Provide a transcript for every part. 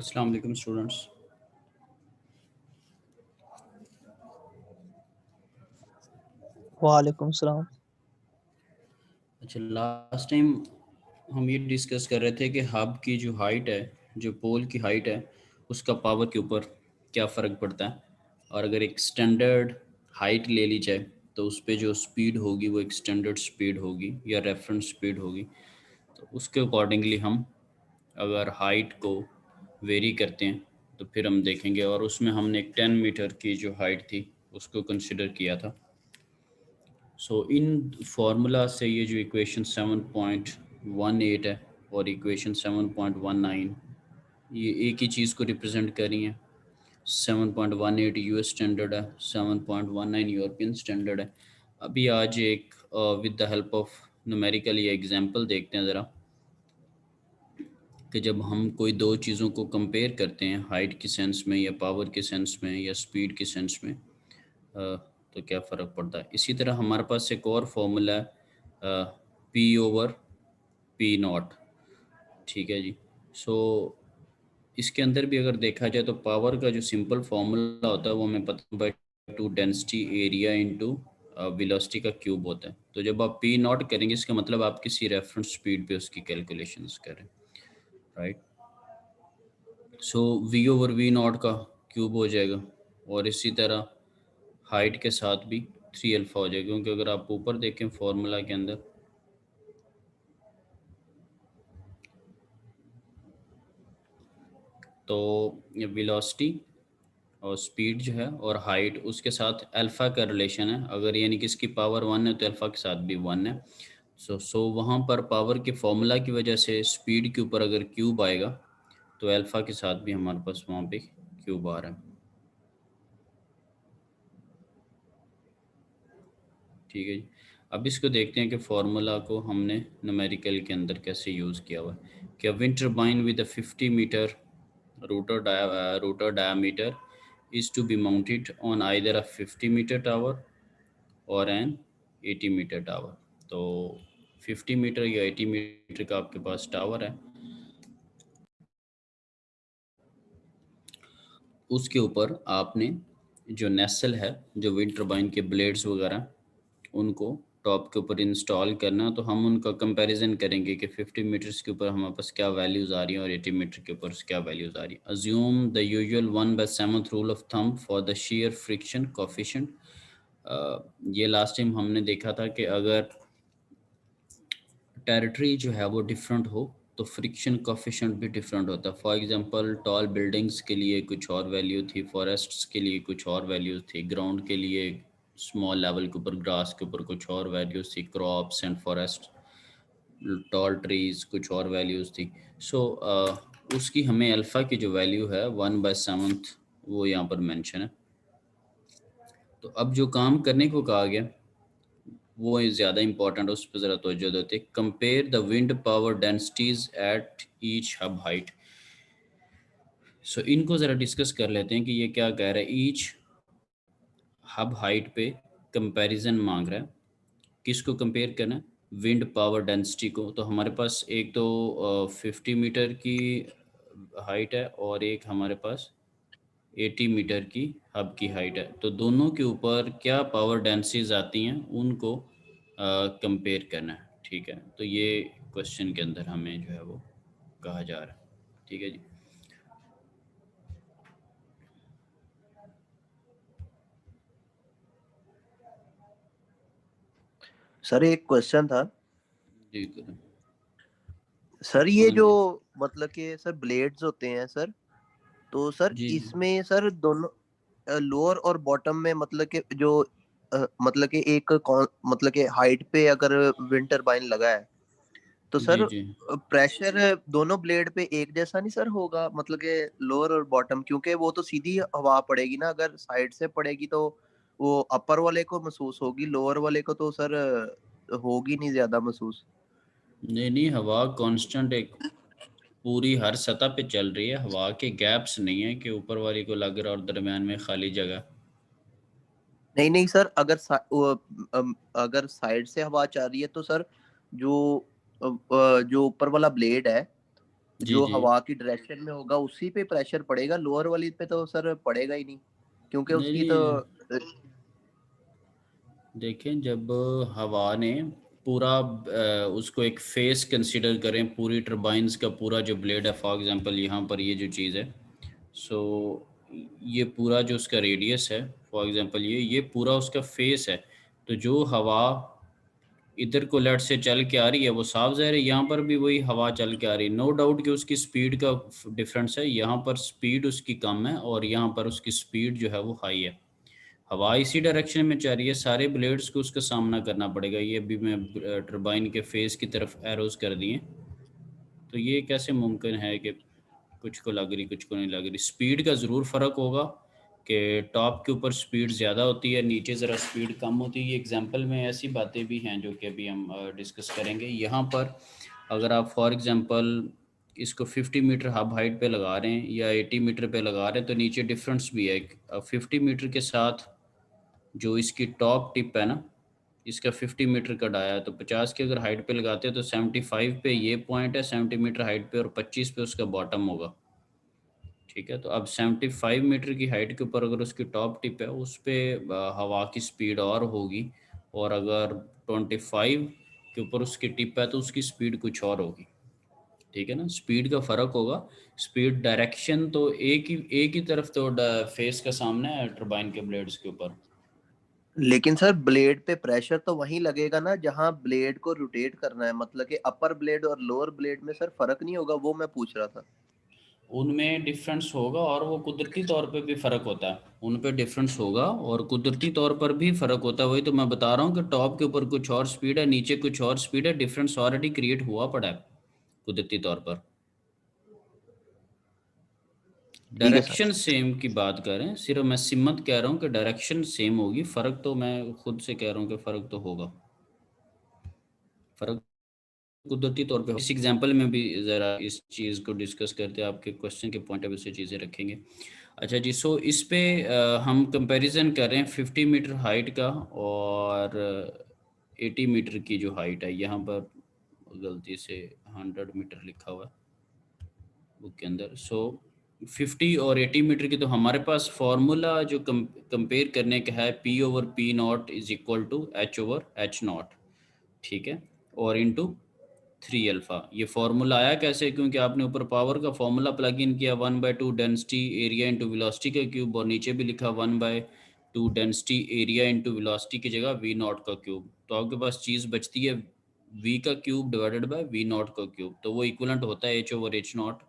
अस्सलाम वालेकुम स्टूडेंट्स। वालेकुम सलाम। अच्छा, लास्ट टाइम हम ये डिस्कस कर रहे थे कि हब की जो हाइट है, जो पोल की हाइट है, उसका पावर के ऊपर क्या फ़र्क पड़ता है। और अगर एक स्टैंडर्ड हाइट ले ली जाए तो उस पे जो स्पीड होगी वो एक स्टैंडर्ड स्पीड होगी या रेफरेंस स्पीड होगी। तो उसके अकॉर्डिंगली हम अगर हाइट को वेरी करते हैं तो फिर हम देखेंगे। और उसमें हमने एक 10 मीटर की जो हाइट थी उसको कंसिडर किया था। सो इन फार्मूला से ये जो इक्वेशन 7.18 है और इक्वेशन 7.19 ये एक ही चीज़ को रिप्रेजेंट कर रही हैं। 7.18 यूएस स्टैंडर्ड है, 7.19 यूरोपियन स्टैंडर्ड है। अभी आज एक with the help of numerical ये एग्जांपल देखते हैं ज़रा कि जब हम कोई दो चीज़ों को कंपेयर करते हैं हाइट की सेंस में या पावर के सेंस में या स्पीड के सेंस में, तो क्या फ़र्क पड़ता है। इसी तरह हमारे पास एक और फॉर्मूला है, पी ओवर पी नॉट। ठीक है जी। सो इसके अंदर भी अगर देखा जाए तो पावर का जो सिंपल फॉर्मूला होता है वो हमें पता by two density area into velocity का क्यूब होता है। तो जब आप पी नॉट करेंगे इसका मतलब आप किसी रेफरेंस स्पीड पे उसकी कैलकुलेशंस करें, right. So V over V not का क्यूब हो जाएगा और इसी तरह हाइट के साथ भी 3 अल्फ़ा हो जाएगा, क्योंकि अगर आप ऊपर देखें फॉर्मूला के अंदर तो वेलोसिटी और स्पीड जो है और हाइट उसके साथ अल्फ़ा का रिलेशन है। अगर यानी कि इसकी पावर 1 है तो अल्फ़ा के साथ भी 1 है। सो वहाँ पर पावर के फॉर्मूला की वजह से स्पीड के ऊपर अगर क्यूब आएगा तो अल्फ़ा के साथ भी हमारे पास वहाँ पे क्यूब आ रहा है। ठीक है जी। अब इसको देखते हैं कि फार्मूला को हमने न्यूमेरिकल के अंदर कैसे यूज़ किया हुआ है। क्या wind turbine with a 50 metre rotor diameter is to be mounted on either a 50 meter tower और एन 80 मीटर टावर। तो 50 मीटर या 80 मीटर का आपके पास टावर है, उसके ऊपर आपने जो नेसल है, जो विंड टर्बाइन के ब्लेड्स वगैरह, उनको टॉप के ऊपर इंस्टॉल करना। तो हम उनका कंपैरिजन करेंगे कि 50 मीटर्स के ऊपर हमारे पास क्या वैल्यूज़ आ रही हैं और 80 मीटर के ऊपर क्या वैल्यूज़ आ रही हैं। Assume the usual 1/7 rule of thumb for the shear friction coefficient. ये लास्ट टाइम हमने देखा था कि अगर टेरिटरी जो है वो डिफरेंट हो तो फ्रिक्शन कोफिशिएंट भी डिफरेंट होता है। फॉर एग्जांपल टॉल बिल्डिंग्स के लिए कुछ और वैल्यू थी, फॉरेस्ट्स के लिए कुछ और वैल्यूज थी, ग्राउंड के लिए स्मॉल लेवल के ऊपर ग्रास के ऊपर कुछ और वैल्यूज थी, crops and forest tall trees कुछ और वैल्यूज थी। सो उसकी हमें अल्फ़ा की जो वैल्यू है 1/7 वो यहाँ पर मेंशन है। तो अब जो काम करने को कहा गया वो ज़्यादा इंपॉर्टेंट है, उस पर ज़रा तवज्जो देते। Compare the wind power densities at each hub height. So इनको ज़रा डिस्कस कर लेते हैं कि ये क्या कह रहा है। ईच हब हाइट पे कंपैरिजन मांग रहा है। किसको कंपेयर करना है? विंड पावर डेंसिटी को। तो हमारे पास एक तो 50 मीटर की हाइट है और एक हमारे पास 80 मीटर की हब की हाइट है। तो दोनों के ऊपर क्या पावर डेंसिटीज आती हैं उनको कंपेयर करना है। ठीक है, तो ये क्वेश्चन के अंदर हमें जो है वो कहा जा रहा है। ठीक है जी। सर एक क्वेश्चन था। जी करें। सर ये हाँ जो जी। मतलब कि सर ब्लेड्स होते हैं सर, तो सर जी जी। इसमें सर दोनों लोअर और बॉटम में मतलब कि जो मतलब कि मतलब कि हाइट पे अगर विंड टरबाइन लगा है तो जी सर जी। प्रेशर दोनों ब्लेड पे एक जैसा नहीं सर होगा, मतलब कि लोअर और बॉटम, क्योंकि वो तो सीधी हवा पड़ेगी ना, अगर साइड से पड़ेगी तो वो अपर वाले को महसूस होगी, लोअर वाले को तो सर होगी नहीं ज्यादा महसूस। नहीं नहीं, हवा कांस्टेंट एक पूरी हर सतह पे चल रही है। हवा के गैप्स नहीं है कि ऊपर वाली को लग रहा और दरम्यान में खाली जगह। नहीं नहीं सर, अगर साइड से हवा आ रही है तो सर जो जो ऊपर वाला ब्लेड है जी जो जी। हवा की डायरेक्शन में होगा उसी पे प्रेशर पड़ेगा, लोअर वाली पे तो सर पड़ेगा ही नहीं, क्योंकि नहीं उसकी तो नहीं, देखें जब हवा ने पूरा उसको एक फेस कंसिडर करें, पूरी टरबाइंस का पूरा जो ब्लेड है, फॉर एग्जांपल यहाँ पर ये जो चीज़ है, सो ये पूरा जो उसका रेडियस है, फॉर एग्जांपल ये पूरा उसका फेस है। तो जो हवा इधर को लेट से चल के आ रही है वो साफ ज़ाहिर है यहाँ पर भी वही हवा चल के आ रही है। नो डाउट कि उसकी स्पीड का डिफरेंस है, यहाँ पर स्पीड उसकी कम है और यहाँ पर उसकी स्पीड जो है वो हाई है। हवा इसी डायरेक्शन में चल रही है, सारे ब्लेड्स को उसका सामना करना पड़ेगा। ये भी मैं टरबाइन के फेस की तरफ एरोज कर दिए। तो ये कैसे मुमकिन है कि कुछ को लग रही कुछ को नहीं लग रही। स्पीड का ज़रूर फ़र्क होगा कि टॉप के ऊपर स्पीड ज़्यादा होती है, नीचे ज़रा स्पीड कम होती है। ये एग्जांपल में ऐसी बातें भी हैं जो कि अभी हम डिस्कस करेंगे। यहाँ पर अगर आप फॉर एग्जांपल इसको 50 मीटर हब हाइट पे लगा रहे हैं या 80 मीटर पे लगा रहे हैं तो नीचे डिफरेंस भी है। 50 मीटर के साथ जो इसकी टॉप टिप है ना, इसका 50 मीटर का डाया है, तो 50 की अगर हाइट पे लगाते हैं तो 75 पे ये पॉइंट है 70 मीटर हाइट पे, और 25 पे उसका बॉटम होगा। ठीक है, तो अब 75 मीटर की हाइट के ऊपर अगर उसकी टॉप टिप है उस पे हवा की स्पीड और होगी, और अगर 25 के ऊपर उसकी टिप है तो उसकी स्पीड कुछ और होगी। ठीक है ना, स्पीड का फ़र्क होगा। स्पीड डायरेक्शन तो एक ही तरफ तो फेस का सामने है टरबाइन के ब्लेड्स के ऊपर। लेकिन सर ब्लेड पे प्रेशर तो वहीं लगेगा ना जहां ब्लेड को रोटेट करना है, मतलब कि अपर ब्लेड और लोअर ब्लेड में सर फर्क नहीं होगा, वो मैं पूछ रहा था। उनमें डिफरेंस होगा और वो कुदरती तौर पे भी फ़र्क होता है। उन पे डिफरेंस होगा और कुदरती तौर पर भी फ़र्क होता है। वही तो मैं बता रहा हूँ कि टॉप के ऊपर कुछ और स्पीड है, नीचे कुछ और स्पीड है। डिफरेंस ऑलरेडी क्रिएट हुआ पड़ा है कुदरती तौर पर। ठीक है सर। डायरेक्शन सेम की बात करें, सिर्फ मैं सिमत कह रहा हूँ कि डायरेक्शन सेम होगी। फ़र्क तो मैं खुद से कह रहा हूँ कि फ़र्क तो होगा। फ़र्क कुदरती तौर पे इस एग्जांपल में भी ज़रा इस चीज़ को डिस्कस करते हैं, आपके क्वेश्चन के पॉइंट ऑफ व्यू से चीज़ें रखेंगे। अच्छा जी, सो इस पे हम कंपैरिजन कर रहे हैं 50 मीटर हाइट का और 80 मीटर की जो हाइट है। यहाँ पर गलती से 100 मीटर लिखा हुआ है बुक के अंदर। सो 50 और 80 मीटर की तो हमारे पास फार्मूला जो कंपेयर करने का है, P over P not is equal to H over H not. ठीक है, और इंटू 3 अल्फ़ा। ये फार्मूला आया कैसे? क्योंकि आपने ऊपर पावर का फार्मूला प्लग इन किया, 1/2 डेंसिटी एरिया इंटू वेलोसिटी का क्यूब, और नीचे भी लिखा 1/2 डेंसिटी एरिया इंटू वेलोसिटी की जगह वी नॉट का क्यूब। तो आपके पास चीज़ बचती है वी का cube divided by V not का क्यूब, तो वो इक्वलेंट होता है H over H not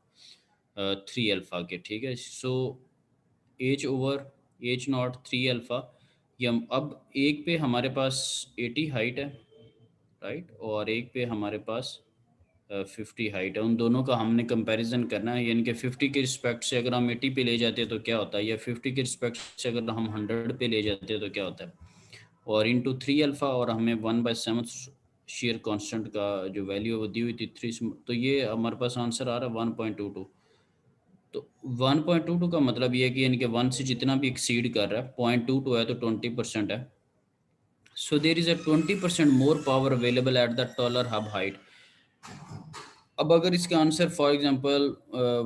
3 alpha के। ठीक है, so H over H not 3 alpha. ये हम अब एक पे हमारे पास 80 हाइट है, राइट, और एक पे हमारे पास 50 हाइट है। उन दोनों का हमने कंपैरिजन करना है, यानी कि 50 के रिस्पेक्ट से अगर हम 80 पे ले जाते हैं तो क्या होता है, या 50 के रिस्पेक्ट से अगर हम 100 पे ले जाते हैं तो क्या होता है, और इंटू 3 अल्फ़ा, और हमें 1/7 शेयर कांस्टेंट का जो वैल्यू है वो दी हुई थी 3। तो ये हमारे पास आंसर आ रहा है 1.22। तो 1.22 का मतलब ये है कि यानी कि 1 से जितना भी एक्सीड कर रहा है, 0.22 है तो 20% है। So there is a 20% more power available at the taller hub height. अब अगर इसका आंसर फॉर एग्जांपल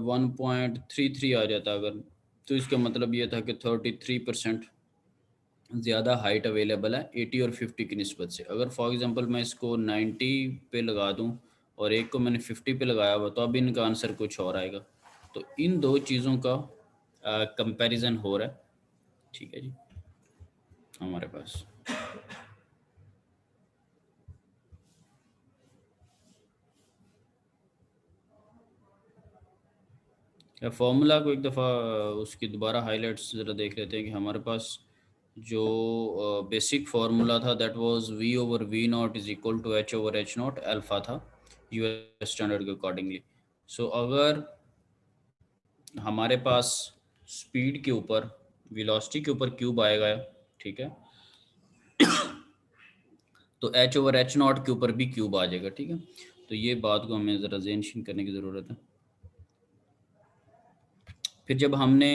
1.33 आ जाता अगर, तो इसका मतलब ये था कि 33% ज़्यादा हाइट अवेलेबल है 80 और 50 की निस्बत से। अगर फॉर एग्जांपल मैं इसको 90 पे लगा दूं और एक को मैंने 50 पे लगाया हुआ, तो अब इनका आंसर कुछ और आएगा। तो इन दो चीज़ों का कंपैरिजन हो रहा है। ठीक है जी, हमारे पास या फॉर्मूला को एक दफ़ा उसकी दोबारा हाइलाइट्स ज़रा देख लेते हैं कि हमारे पास जो बेसिक फार्मूला था that was V over V not is equal to H over H not alpha था यूएस स्टैंडर्ड के अकॉर्डिंगली। सो अगर हमारे पास स्पीड के ऊपर वेलोसिटी के ऊपर क्यूब आएगा, ठीक है, तो एच ओवर एच नॉट के ऊपर भी क्यूब आ जाएगा। ठीक है, तो ये बात को हमें ज़रा ज़हन करने की ज़रूरत है। फिर जब हमने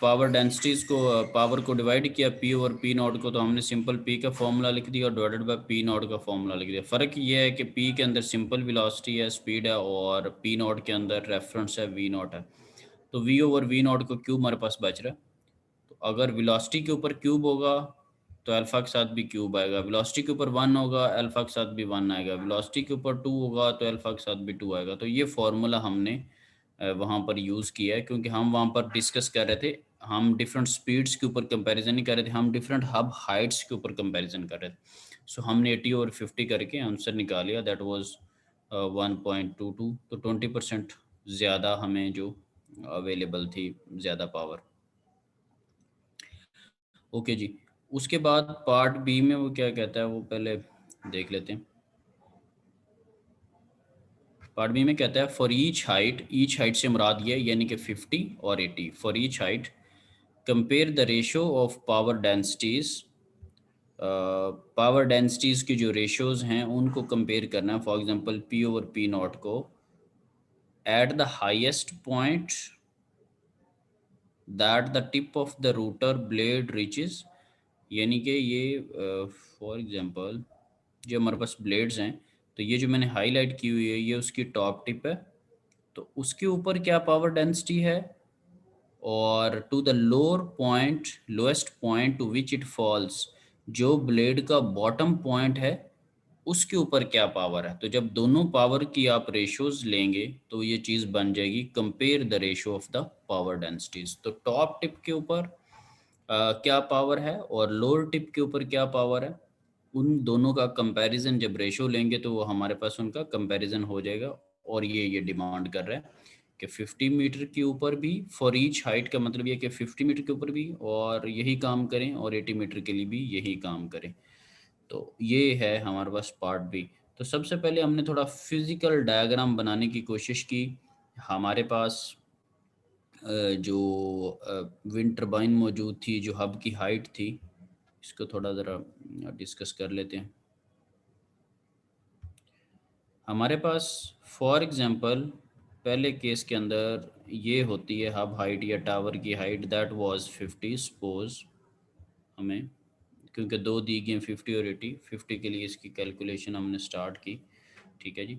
पावर डेंसिटीज को, पावर को डिवाइड किया पी ओवर पी नॉट को, तो हमने सिंपल पी का फॉर्मूला लिख दिया और डिवाइडेड बाय पी नॉट का फॉर्मूला लिख दिया। फ़र्क ये है कि पी के अंदर सिंपल वेलोसिटी है, स्पीड है, और पी नॉट के अंदर रेफरेंस है, वी नॉट है। तो वी ओवर वी नॉट को क्यूब हमारे पास बच रहा है। तो अगर वेलोसिटी के ऊपर क्यूब होगा तो अल्फा के साथ भी क्यूब आएगा, वेलोसिटी के ऊपर 1 होगा अल्फा के साथ भी 1 आएगा, वेलोसिटी के ऊपर 2 होगा तो अल्फा के साथ भी 2 आएगा। तो ये फॉर्मूला हमने वहाँ पर यूज़ किया है, क्योंकि हम वहाँ पर डिस्कस कर रहे थे, हम डिफरेंट स्पीड्स के ऊपर कंपैरिजन नहीं कर रहे थे, हम डिफरेंट हब हाइट्स के ऊपर कंपैरिजन कर रहे थे। सो हमने 80 और 50 करके आंसर निकाल लिया, दैट वाज 1.22। तो 20% ज़्यादा हमें जो अवेलेबल थी, ज़्यादा पावर। ओके जी, उसके बाद पार्ट बी में वो क्या कहता है वो पहले देख लेते हैं। पार्ट बी में कहता है फॉर ईच हाइट से मुराद ये यानी कि 50 और 80, for each height compare the ratio of power densities. Power densities की जो रेशोज हैं उनको कंपेयर करना है। For example P over P naught को at the highest point that the tip of the rotor blade reaches, यानी कि ये फॉर एग्जांपल जो हमारे पास ब्लेड्स हैं, तो ये जो मैंने हाईलाइट की हुई है ये उसकी टॉप टिप है, तो उसके ऊपर क्या पावर डेंसिटी है, और to the lower point, lowest point to which it falls, जो ब्लेड का बॉटम पॉइंट है उसके ऊपर क्या पावर है। तो जब दोनों पावर की आप रेशियोज लेंगे तो ये चीज़ बन जाएगी compare the ratio of the power densities. तो टॉप टिप के ऊपर क्या पावर है और लोअर टिप के ऊपर क्या पावर है, उन दोनों का कंपैरिजन जब रेशियो लेंगे तो वो हमारे पास उनका कंपैरिजन हो जाएगा। और ये डिमांड कर रहा है कि 50 मीटर के ऊपर भी, फॉर ईच हाइट का मतलब ये कि 50 मीटर के ऊपर भी और यही काम करें और 80 मीटर के लिए भी यही काम करें। तो ये है हमारे पास पार्ट बी। तो सबसे पहले हमने थोड़ा फिजिकल डायग्राम बनाने की कोशिश की। हमारे पास जो विंड टर्बाइन मौजूद थी, जो हब की हाइट थी, इसको थोड़ा ज़रा डिस्कस कर लेते हैं। हमारे पास फॉर एग्जांपल पहले केस के अंदर ये होती है हब हाइट या टावर की हाइट, दैट वाज 50। सपोज हमें, क्योंकि दो दी गई 50 और 80, 50 के लिए इसकी कैलकुलेशन हमने स्टार्ट की। ठीक है जी।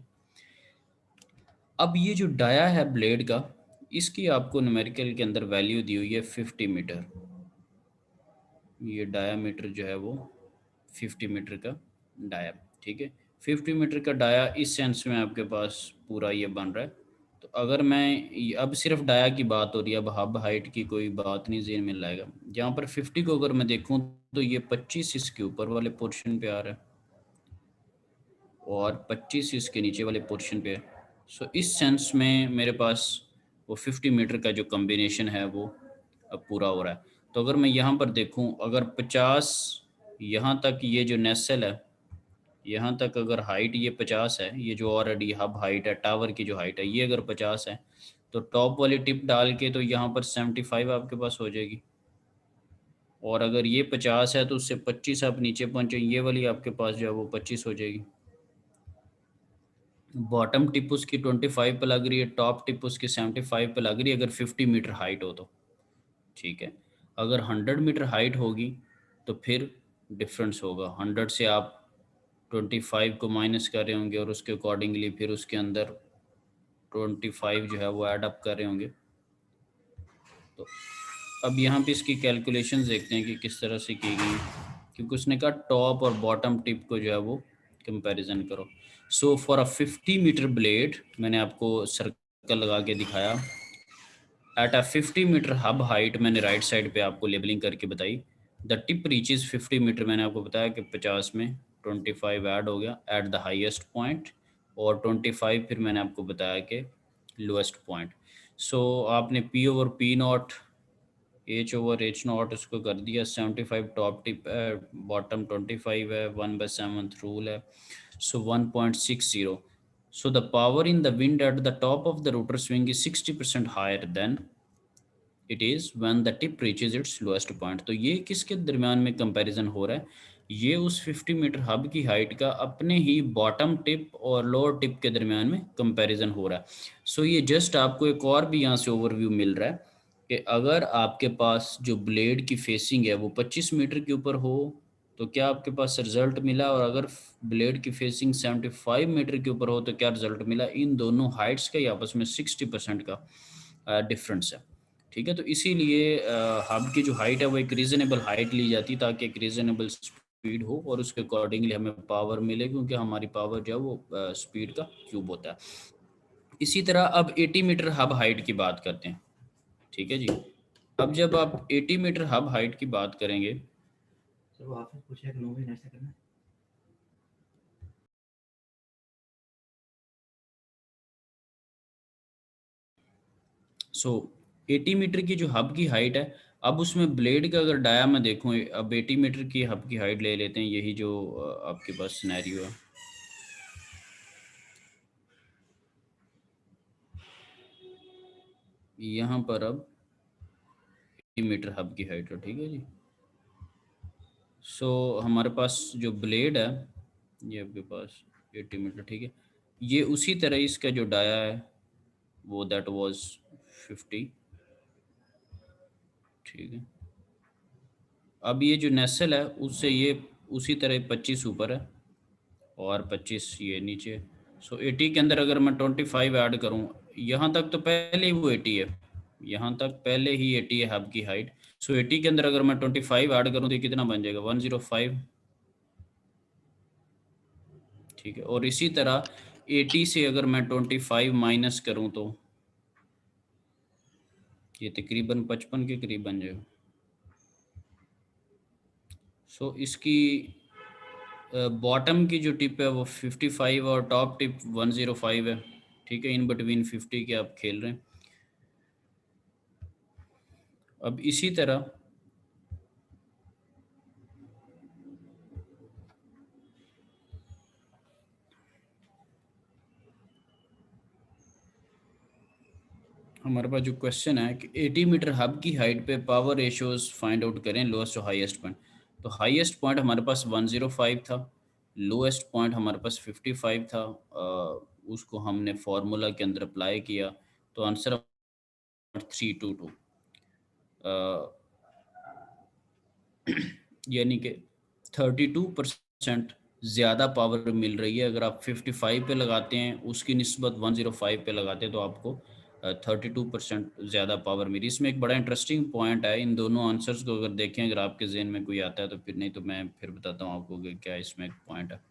अब ये जो डाया है ब्लेड का, इसकी आपको न्यूमेरिकल के अंदर वैल्यू दी हुई है 50 मीटर। ये डायामीटर जो है वो 50 मीटर का डाया। ठीक है, 50 मीटर का डाया इस सेंस में आपके पास पूरा ये बन रहा है। तो अगर मैं अब सिर्फ डाया की बात हो रही है, अब हब हाइट की कोई बात नहीं जेन में लाएगा। यहाँ पर 50 को अगर मैं देखूँ तो ये 25 इसके ऊपर वाले पोर्शन पे आ रहा है और 25 इसके नीचे वाले पोर्शन पे है। सो इस सेंस में मेरे पास वो 50 मीटर का जो कॉम्बिनेशन है वो अब पूरा हो रहा है। तो अगर मैं यहाँ पर देखूँ, अगर 50 यहाँ तक ये जो नेसल है, यहाँ तक अगर हाइट ये 50 है, ये जो ऑलरेडी हब हाइट है, टावर की जो हाइट है ये अगर 50 है, तो टॉप वाली टिप डाल के तो यहाँ पर 75 आपके पास हो जाएगी। और अगर ये 50 है तो उससे 25 आप नीचे पहुँचे, ये वाली आपके पास जो है वो 25 हो जाएगी। बॉटम टिप उसकी 25 पे लग रही है, टॉप टिप उसकी 75 पे लग रही है, अगर 50 मीटर हाइट हो तो। ठीक है, अगर 100 मीटर हाइट होगी तो फिर डिफरेंस होगा। 100 से आप 25 को माइनस कर रहे होंगे और उसके अकॉर्डिंगली फिर उसके अंदर 25 जो है वो ऐड अप कर रहे होंगे। तो अब यहाँ पे इसकी कैलकुलेशंस देखते हैं कि किस तरह से की गई, क्योंकि उसने कहा टॉप और बॉटम टिप को जो है वो कंपैरिजन करो। So for a 50 metre blade, मैंने आपको सर्कल लगा के दिखाया, at a 50 metre hub height, मैंने राइट साइड पे आपको लेबलिंग करके बताई। द टिप रीचेज 50 मीटर, मैंने आपको बताया कि 50 में 25 ऐड हो गया एट द हाईएस्ट पॉइंट, और 25 फिर मैंने आपको बताया कि लोएस्ट पॉइंट। सो आपने P over P naught, H over H naught इसको कर दिया। 75 टॉप टिप है, बॉटम 25 है, 1/7 रूल है, सो 1.60। So the power in the wind at the top of the rotor swing is 60% higher than it is when the tip reaches its lowest point। तो ये किसके दरमियान में कंपैरिजन हो रहा है, ये उस 50 मीटर हब की हाइट का अपने ही बॉटम टिप और लोअर टिप के दरमियान में कंपैरिजन हो रहा है। सो ये जस्ट आपको एक और भी यहाँ से ओवरव्यू मिल रहा है कि अगर आपके पास जो ब्लेड की फेसिंग है वो 25 मीटर के ऊपर हो तो क्या आपके पास रिजल्ट मिला, और अगर ब्लेड की फेसिंग 75 मीटर के ऊपर हो तो क्या रिजल्ट मिला। इन दोनों हाइट्स का ही आपस में 60% का डिफरेंस है। ठीक है, तो इसीलिए हब की जो हाइट है वो एक रीज़नेबल हाइट ली जाती है ताकि एक रीज़नेबल स्पीड हो और उसके अकॉर्डिंगली हमें पावर मिले, क्योंकि हमारी पावर जो है वो स्पीड का क्यूब होता है। इसी तरह अब 80 मीटर हब हाइट की बात करते हैं। ठीक है जी। अब जब आप 80 मीटर हब हाइट की बात करेंगे, सर वो आपने पूछा कि 9 महीने ऐसा करना है। सो 80 मीटर की जो हब की हाइट है, अब उसमें ब्लेड का अगर डाया मैं देखूं, अब 80 मीटर की हब की हाइट ले लेते हैं, यही जो आपके पास सिनेरियो है। यहाँ पर अब 80 मीटर हब की हाइट है। ठीक है जी। सो हमारे पास जो ब्लेड है, ये आपके पास 80 मीटर, ठीक है। ये उसी तरह इसका जो डाया है वो दैट वाज 50। ठीक है। अब ये जो नेसल है उससे ये उसी तरह 25 ऊपर है और 25 ये नीचे। सो 80 के अंदर अगर मैं 25 ऐड करूँ, यहाँ तक तो पहले ही वो 80 है, यहाँ तक पहले ही 80 है हब की हाइट। सो 80 के अंदर अगर मैं 25 ऐड करूँ तो ये कितना बन जाएगा, 105। ठीक है, और इसी तरह 80 से अगर मैं 25 माइनस करूँ तो ये तकरीबन 55 के करीब बन जाएगा। सो इसकी बॉटम की जो टिप है वो 55 और टॉप टिप 105 है। ठीक है, इन बिटवीन 50 के आप खेल रहे हैं। अब इसी तरह हमारे पास जो क्वेश्चन है कि 80 मीटर हब की हाइट पे पावर रेशियोज फाइंड आउट करें लोएस्ट और हाईएस्ट पॉइंट। तो हाईएस्ट पॉइंट हमारे पास 105 था, लोएस्ट पॉइंट हमारे पास 55 था। उसको हमने फार्मूला के अंदर अप्लाई किया तो आंसर 322, यानी कि 32% ज़्यादा पावर मिल रही है। अगर आप 55 पे लगाते हैं उसकी निस्बत 105 पे लगाते हैं तो आपको 32% ज़्यादा पावर मिली। इसमें एक बड़ा इंटरेस्टिंग पॉइंट है, इन दोनों आंसर्स को अगर देखें, अगर आपके जहन में कोई आता है तो फिर, नहीं तो मैं फिर बताता हूँ आपको कि क्या इसमें एक पॉइंट है।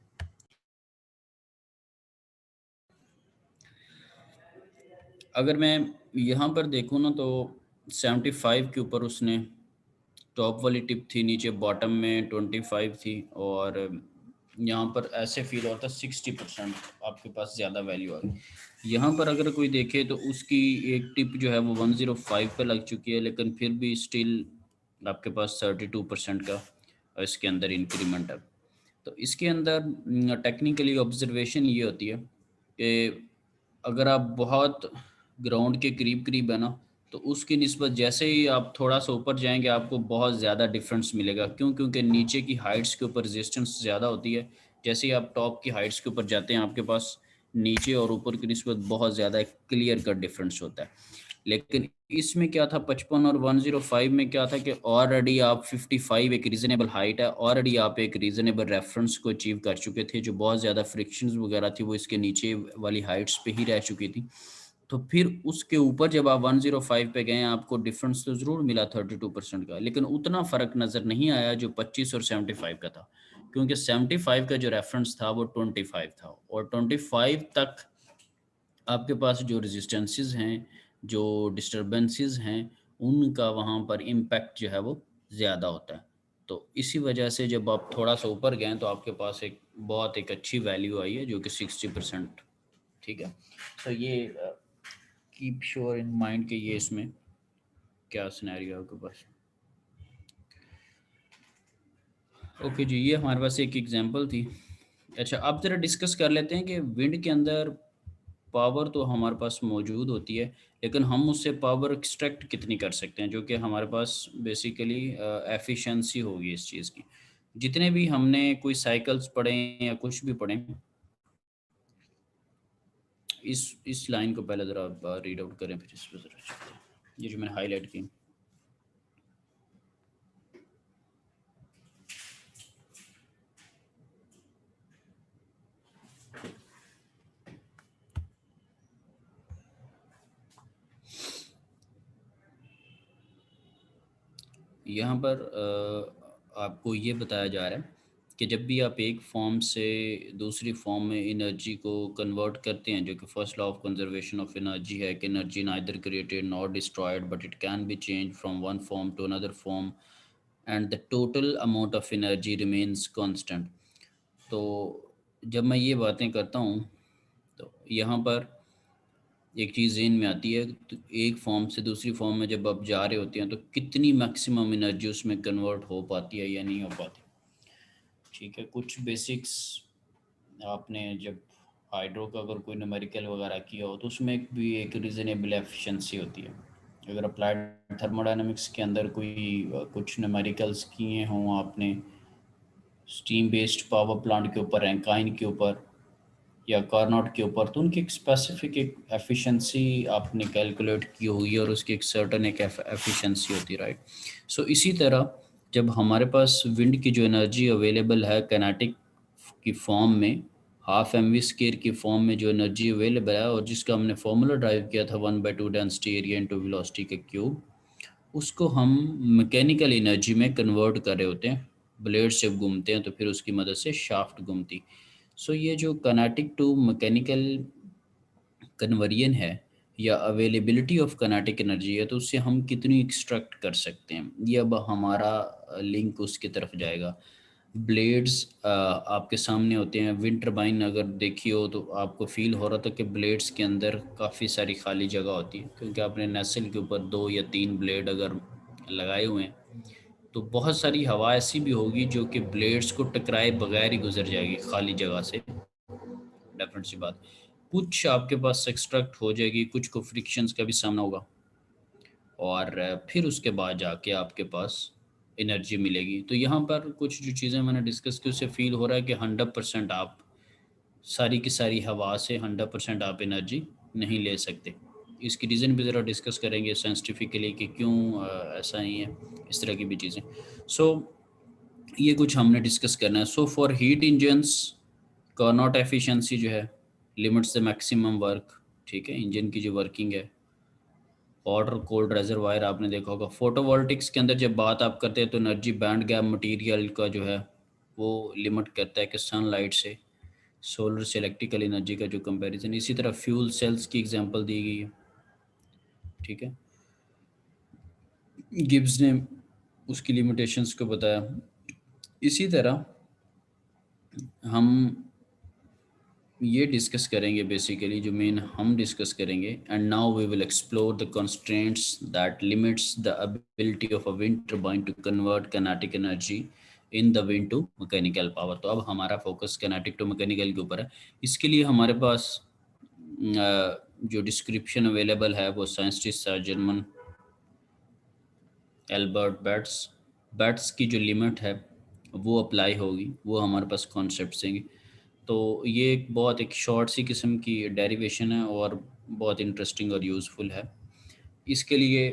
अगर मैं यहाँ पर देखूँ ना तो 75 के ऊपर उसने टॉप वाली टिप थी, नीचे बॉटम में 25 थी, और यहाँ पर ऐसे फील होता है 60% आपके पास ज़्यादा वैल्यू आ गई। यहाँ पर अगर कोई देखे तो उसकी एक टिप जो है वो 105 पे लग चुकी है, लेकिन फिर भी स्टिल आपके पास 32% का इसके अंदर इंक्रीमेंट है। तो इसके अंदर टेक्निकली ऑब्जर्वेशन ये होती है कि अगर आप बहुत ग्राउंड के करीब करीब है ना, तो उसकी निस्बत जैसे ही आप थोड़ा सा ऊपर जाएंगे आपको बहुत ज़्यादा डिफरेंस मिलेगा। क्यों? क्योंकि नीचे की हाइट्स के ऊपर रेजिस्टेंस ज़्यादा होती है। जैसे ही आप टॉप की हाइट्स के ऊपर जाते हैं आपके पास नीचे और ऊपर की निस्बत बहुत ज़्यादा क्लियर कट डिफरेंस होता है। लेकिन इसमें क्या था, 55 और 105 में क्या था कि ऑलरेडी आप 55 एक रीजनेबल हाइट है, ऑलरेडी आप एक रीजनेबल रेफरेंस को अचीव कर चुके थे। जो बहुत ज़्यादा फ्रिक्शंस वगैरह थी वो इसके नीचे वाली हाइट्स पे ही रह चुकी थी। तो फिर उसके ऊपर जब आप 105 पे गए आपको डिफरेंस तो ज़रूर मिला 32% का, लेकिन उतना फ़र्क नज़र नहीं आया जो 25 और 75 का था। क्योंकि 75 का जो रेफरेंस था वो 25 था, और 25 तक आपके पास जो रेजिस्टेंसेस हैं, जो डिस्टरबेंसेस हैं, उनका वहाँ पर इम्पैक्ट जो है वो ज़्यादा होता है। तो इसी वजह से जब आप थोड़ा सा ऊपर गए तो आपके पास एक बहुत एक अच्छी वैल्यू आई है जो कि 60%। ठीक है, तो ये कीप श्योर इन माइंड कि ये इसमें क्या सिनेरियो है आपके पास। ओके जी, ये हमारे पास एक एग्जांपल थी। अच्छा, अब ज़रा डिस्कस कर लेते हैं कि विंड के अंदर पावर तो हमारे पास मौजूद होती है, लेकिन हम उससे पावर एक्सट्रैक्ट कितनी कर सकते हैं, जो कि हमारे पास बेसिकली एफिशिएंसी होगी इस चीज़ की। जितने भी हमने कोई साइकिल्स पढ़े या कुछ भी पढ़े, इस लाइन को पहले ज़रा रीड आउट करें फिर इस पर ज़रा चलते हैं। ये जो मैंने हाईलाइट की। यहाँ पर आपको ये बताया जा रहा है कि जब भी आप एक फॉर्म से दूसरी फॉर्म में एनर्जी को कन्वर्ट करते हैं, जो कि first law of conservation of energy है कि energy neither created not destroyed but it can be change from one form to another form and the total amount of energy remains constant. तो जब मैं ये बातें करता हूँ तो यहाँ पर एक चीज़ ज़हन में आती है, तो एक फॉर्म से दूसरी फॉर्म में जब आप जा रहे होते हैं तो कितनी मैक्सिमम एनर्जी उसमें कन्वर्ट हो पाती है या नहीं हो पाती। ठीक है, कुछ बेसिक्स आपने जब हाइड्रो का अगर कोई न्यूमेरिकल वगैरह किया हो तो उसमें भी एक रीज़नेबल एफिशिएंसी होती है। अगर अप्लाइड थर्मोडायनामिक्स के अंदर कोई कुछ न्यूमेरिकल्स किए हों आपने स्टीम बेस्ड पावर प्लांट के ऊपर, रैंकाइन के ऊपर या कार्नोट के ऊपर, तो उनकी एक स्पेसिफिक एक एफिशिएंसी आपने कैलकुलेट की होगी और उसकी एक सर्टन एक एफिशिएंसी होती है, राइट। सो इसी तरह जब हमारे पास विंड की जो एनर्जी अवेलेबल है कैनेटिक की फॉर्म में, हाफ एम वी स्केयर की फॉर्म में जो एनर्जी अवेलेबल है और जिसका हमने फॉर्मूला ड्राइव किया था 1/2 डेंसिटी एरिया इंटू वेलोसिटी के क्यूब, उसको हम मैकेनिकल एनर्जी में कन्वर्ट कर रहे होते हैं। ब्लेड जब घूमते हैं तो फिर उसकी मदद से शाफ्ट घूमती। सो ये जो कनेटिक टू मैकेनिकल कन्वर्जन है या अवेलेबिलिटी ऑफ कनेटिक एनर्जी है, तो उससे हम कितनी एक्सट्रैक्ट कर सकते हैं, ये अब हमारा लिंक उसकी तरफ जाएगा। ब्लेड्स आपके सामने होते हैं। विंड टरबाइन अगर देखी हो तो आपको फील हो रहा था कि ब्लेड्स के अंदर काफ़ी सारी खाली जगह होती है, क्योंकि आपने नेसल के ऊपर 2 या 3 ब्लेड अगर लगाए हुए हैं तो बहुत सारी हवा ऐसी भी होगी जो कि ब्लेड्स को टकराए बगैर ही गुजर जाएगी खाली जगह से। डेफिनेट सी बात, कुछ आपके पास एक्सट्रैक्ट हो जाएगी, कुछ को फ्रिक्शंस का भी सामना होगा और फिर उसके बाद जाके आपके पास एनर्जी मिलेगी। तो यहाँ पर कुछ जो चीज़ें मैंने डिस्कस की उससे फील हो रहा है कि 100% आप सारी की सारी हवा से 100% आप एनर्जी नहीं ले सकते। इसकी रीज़न भी ज़रा डिस्कस करेंगे साइंटिफिकली कि क्यों ऐसा ही है, इस तरह की भी चीज़ें। सो ये कुछ हमने डिस्कस करना है। So for heat engines Carnot efficiency जो है लिमिट्स द मैक्सिमम वर्क। ठीक है, इंजन की जो वर्किंग है। वाटर कोल्ड रेजरवायर आपने देखा होगा। फोटोवोल्टिक्स के अंदर जब बात आप करते हैं तो एनर्जी बैंड गैप मटेरियल का जो है वो लिमिट करता है कि सनलाइट से सोलर से इलेक्ट्रिकल एनर्जी का जो कंपैरिजन। इसी तरह फ्यूल सेल्स की एग्जांपल दी गई है। ठीक है, गिब्स ने उसकी लिमिटेशंस को बताया। इसी तरह हम ये डिस्कस करेंगे, बेसिकली जो मेन हम डिस्कस करेंगे। And now we will explore the constraints that limits the ability of a wind turbine to convert kinetic energy in the wind to mechanical power. तो अब हमारा फोकस काइनेटिक टू मैकेनिकल के ऊपर है। इसके लिए हमारे पास जो डिस्क्रिप्शन अवेलेबल है वो scientist German Albert bats. Bats की जो लिमिट है वो अप्लाई होगी, वो हमारे पास कॉन्सेप्ट होंगे। तो ये एक बहुत एक शॉर्ट सी किस्म की डेरिवेशन है और बहुत इंटरेस्टिंग और यूज़फुल है। इसके लिए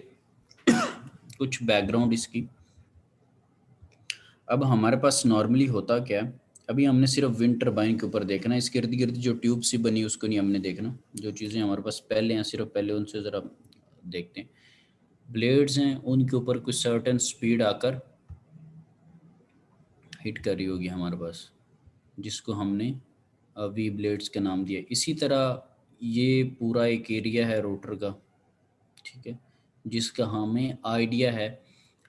कुछ बैकग्राउंड इसकी। अब हमारे पास नॉर्मली होता क्या है, अभी हमने सिर्फ विंड टरबाइन के ऊपर देखना है, इसके इर्द गिर्द जो ट्यूब सी बनी उसको नहीं हमने देखना। जो चीज़ें हमारे पास पहले हैं सिर्फ पहले उनसे ज़रा देखते हैं। ब्लेड्स हैं, उनके ऊपर कुछ सर्टेन स्पीड आकर हिट कर रही होगी हमारे पास, जिसको हमने वी ब्लेड्स का नाम दिया। इसी तरह ये पूरा एक एरिया है रोटर का। ठीक है, जिसका हमें आइडिया है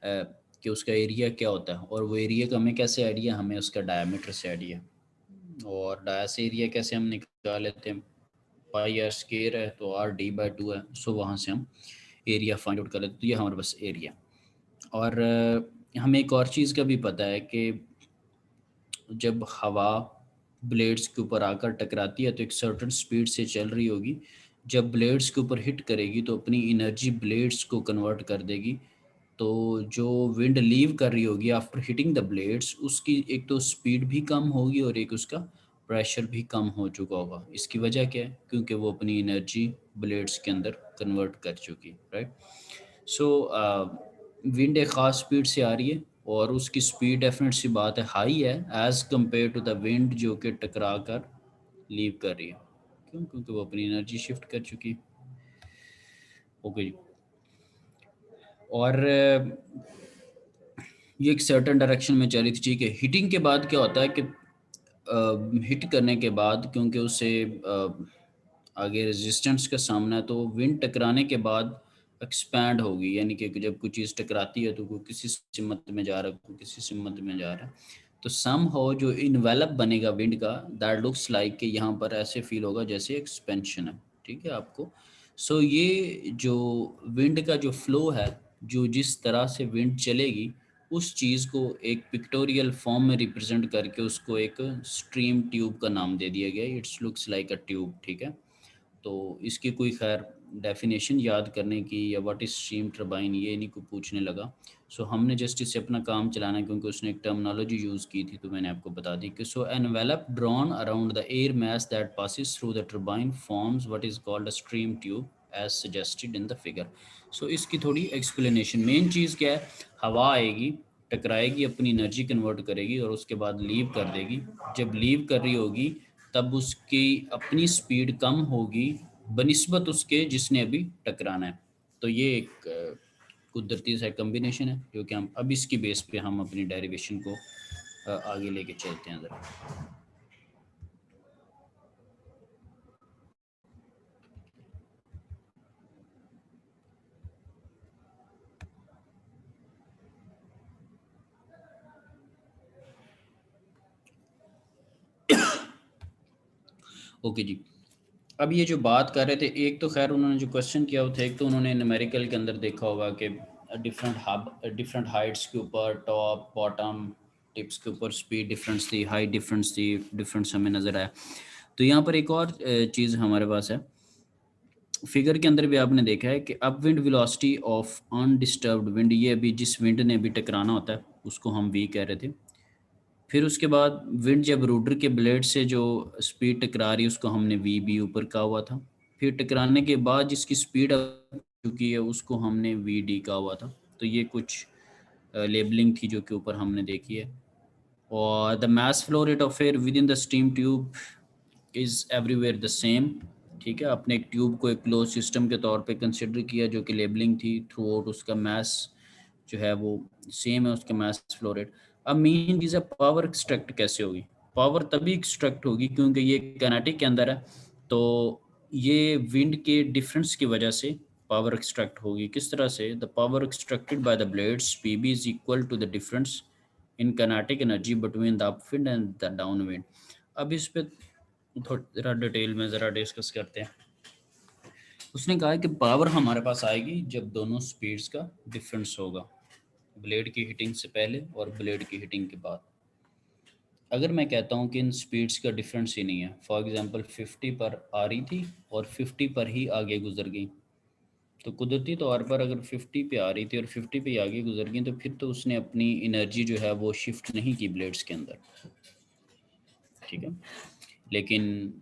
कि उसका एरिया क्या होता है, और वो एरिया का हमें कैसे आइडिया, हमें उसका डायमीटर से आइडिया। और डाया से एरिया कैसे हम निकाल लेते हैं, पाई आर स्केयर है तो R/D/2 है, सो वहाँ से हम एरिया फाइंड आउट कर लेते हैं। तो ये हमारे पास एरिया। और हमें एक और चीज़ का भी पता है कि जब हवा ब्लेड्स के ऊपर आकर टकराती है तो एक सर्टेन स्पीड से चल रही होगी। जब ब्लेड्स के ऊपर हिट करेगी तो अपनी एनर्जी ब्लेड्स को कन्वर्ट कर देगी। तो जो विंड लीव कर रही होगी आफ्टर हिटिंग द ब्लेड्स, उसकी एक तो स्पीड भी कम होगी और एक उसका प्रेशर भी कम हो चुका होगा। इसकी वजह क्या है? क्योंकि वो अपनी एनर्जी ब्लेड्स के अंदर कन्वर्ट कर चुकी, राइट। सो विंड एक ख़ास स्पीड से आ रही है और उसकी स्पीड डेफिनेट सी बात है हाई है as compared to the wind जो कि टकरा कर लीव कर रही है। क्यों? क्योंकि वो अपनी एनर्जी शिफ्ट कर चुकी है। ओके जी। और ये एक सर्टेन डायरेक्शन में चली थी, ठीक है। हिटिंग के बाद क्या होता है कि हिट करने के बाद क्योंकि उसे आगे रेजिस्टेंस का सामना है, तो विंड टकराने के बाद एक्सपैंड होगी, यानी कि जब कोई चीज़ टकराती है तो कोई किसी सिमत में जा रहा है, कोई किसी सिमत में जा रहा है, तो सम हो जो इनवेलप बनेगा विंड का, दैट लुक्स लाइक कि यहाँ पर ऐसे फील होगा जैसे एक्सपेंशन है, ठीक है आपको। सो ये जो विंड का जो फ्लो है, जो जिस तरह से विंड चलेगी, उस चीज़ को एक पिक्टोरियल फॉर्म में रिप्रेजेंट करके उसको एक स्ट्रीम ट्यूब का नाम दे दिया गया। It's looks like a tube, ठीक है। तो इसकी कोई खैर डेफिनेशन याद करने की या व्हाट इज स्टीम टरबाइन ये नहीं को पूछने लगा। सो हमने जस्ट इससे अपना काम चलाना है, क्योंकि उसने एक टर्मिनोलॉजी यूज़ की थी तो मैंने आपको बता दी कि so envelope drawn around the air mass that passes through the turbine forms what is called a stream tube as suggested in the figure. So इसकी थोड़ी एक्सप्लेनेशन, मेन चीज़ क्या है, हवा आएगी, टकराएगी, अपनी एनर्जी कन्वर्ट करेगी और उसके बाद लीव कर देगी। जब लीव कर रही होगी तब उसकी अपनी स्पीड कम होगी बनिस्बत उसके जिसने अभी टकराना है। तो ये एक कुदरती सा कम्बिनेशन है जो कि हम अब इसकी बेस पे हम अपनी डेरिवेशन को आगे लेके चलते हैं ज़रा। ओके जी। अब ये जो बात कर रहे थे, एक तो खैर उन्होंने जो क्वेश्चन किया वो था, एक तो उन्होंने न्यूमेरिकल के अंदर देखा होगा कि डिफरेंट हाइट्स के ऊपर, टॉप बॉटम टिप्स के ऊपर स्पीड डिफरेंस थी, हाइट डिफरेंस थी, डिफरेंस हमें नज़र आया। तो यहाँ पर एक और चीज़ हमारे पास है, फिगर के अंदर भी आपने देखा है कि अपविंड वेलोसिटी ऑफ अनडिस्टर्ब्ड विंड, ये अभी जिस विंड ने अभी टकराना होता है उसको हम वी कह रहे थे। फिर उसके बाद विंड जब रोटर के ब्लेड से जो स्पीड टकरा रही है उसको हमने वी बी ऊपर कहा हुआ था। फिर टकराने के बाद जिसकी स्पीड चुकी है उसको हमने वी डी कहा हुआ था। तो ये कुछ लेबलिंग थी जो कि ऊपर हमने देखी है। और the mass flow rate of air with in the steam tube is everywhere the same, ठीक है। आपने एक ट्यूब को एक क्लोज सिस्टम के तौर पे कंसिडर किया जो कि लेबलिंग थी थ्रू आउट, उसका मास जो है वो सेम है, उसके मास फ्लो रेट। अब मेन चीज़ है पावर एक्सट्रैक्ट कैसे होगी। पावर तभी एक्सट्रैक्ट होगी क्योंकि ये कैनेटिक के अंदर है, तो ये विंड के डिफरेंस की वजह से पावर एक्सट्रैक्ट होगी। किस तरह से? The power extracted by the blades P B is equal to the difference in kinetic energy between the upwind and the downwind. अब इस पे थोड़ा डिटेल में ज़रा डिस्कस करते हैं। उसने कहा है कि पावर हमारे पास आएगी जब दोनों स्पीड्स का डिफरेंस होगा, ब्लेड की हिटिंग से पहले और ब्लेड की हिटिंग के बाद। अगर मैं कहता हूँ कि इन स्पीड्स का डिफरेंस ही नहीं है, फॉर एग्जांपल 50 पर आ रही थी और 50 पर ही आगे गुजर गई, तो कुदरती तौर पर अगर 50 पे आ रही थी और 50 पे ही आगे गुजर गई तो फिर तो उसने अपनी एनर्जी जो है वो शिफ्ट नहीं की ब्लेड्स के अंदर, ठीक है। लेकिन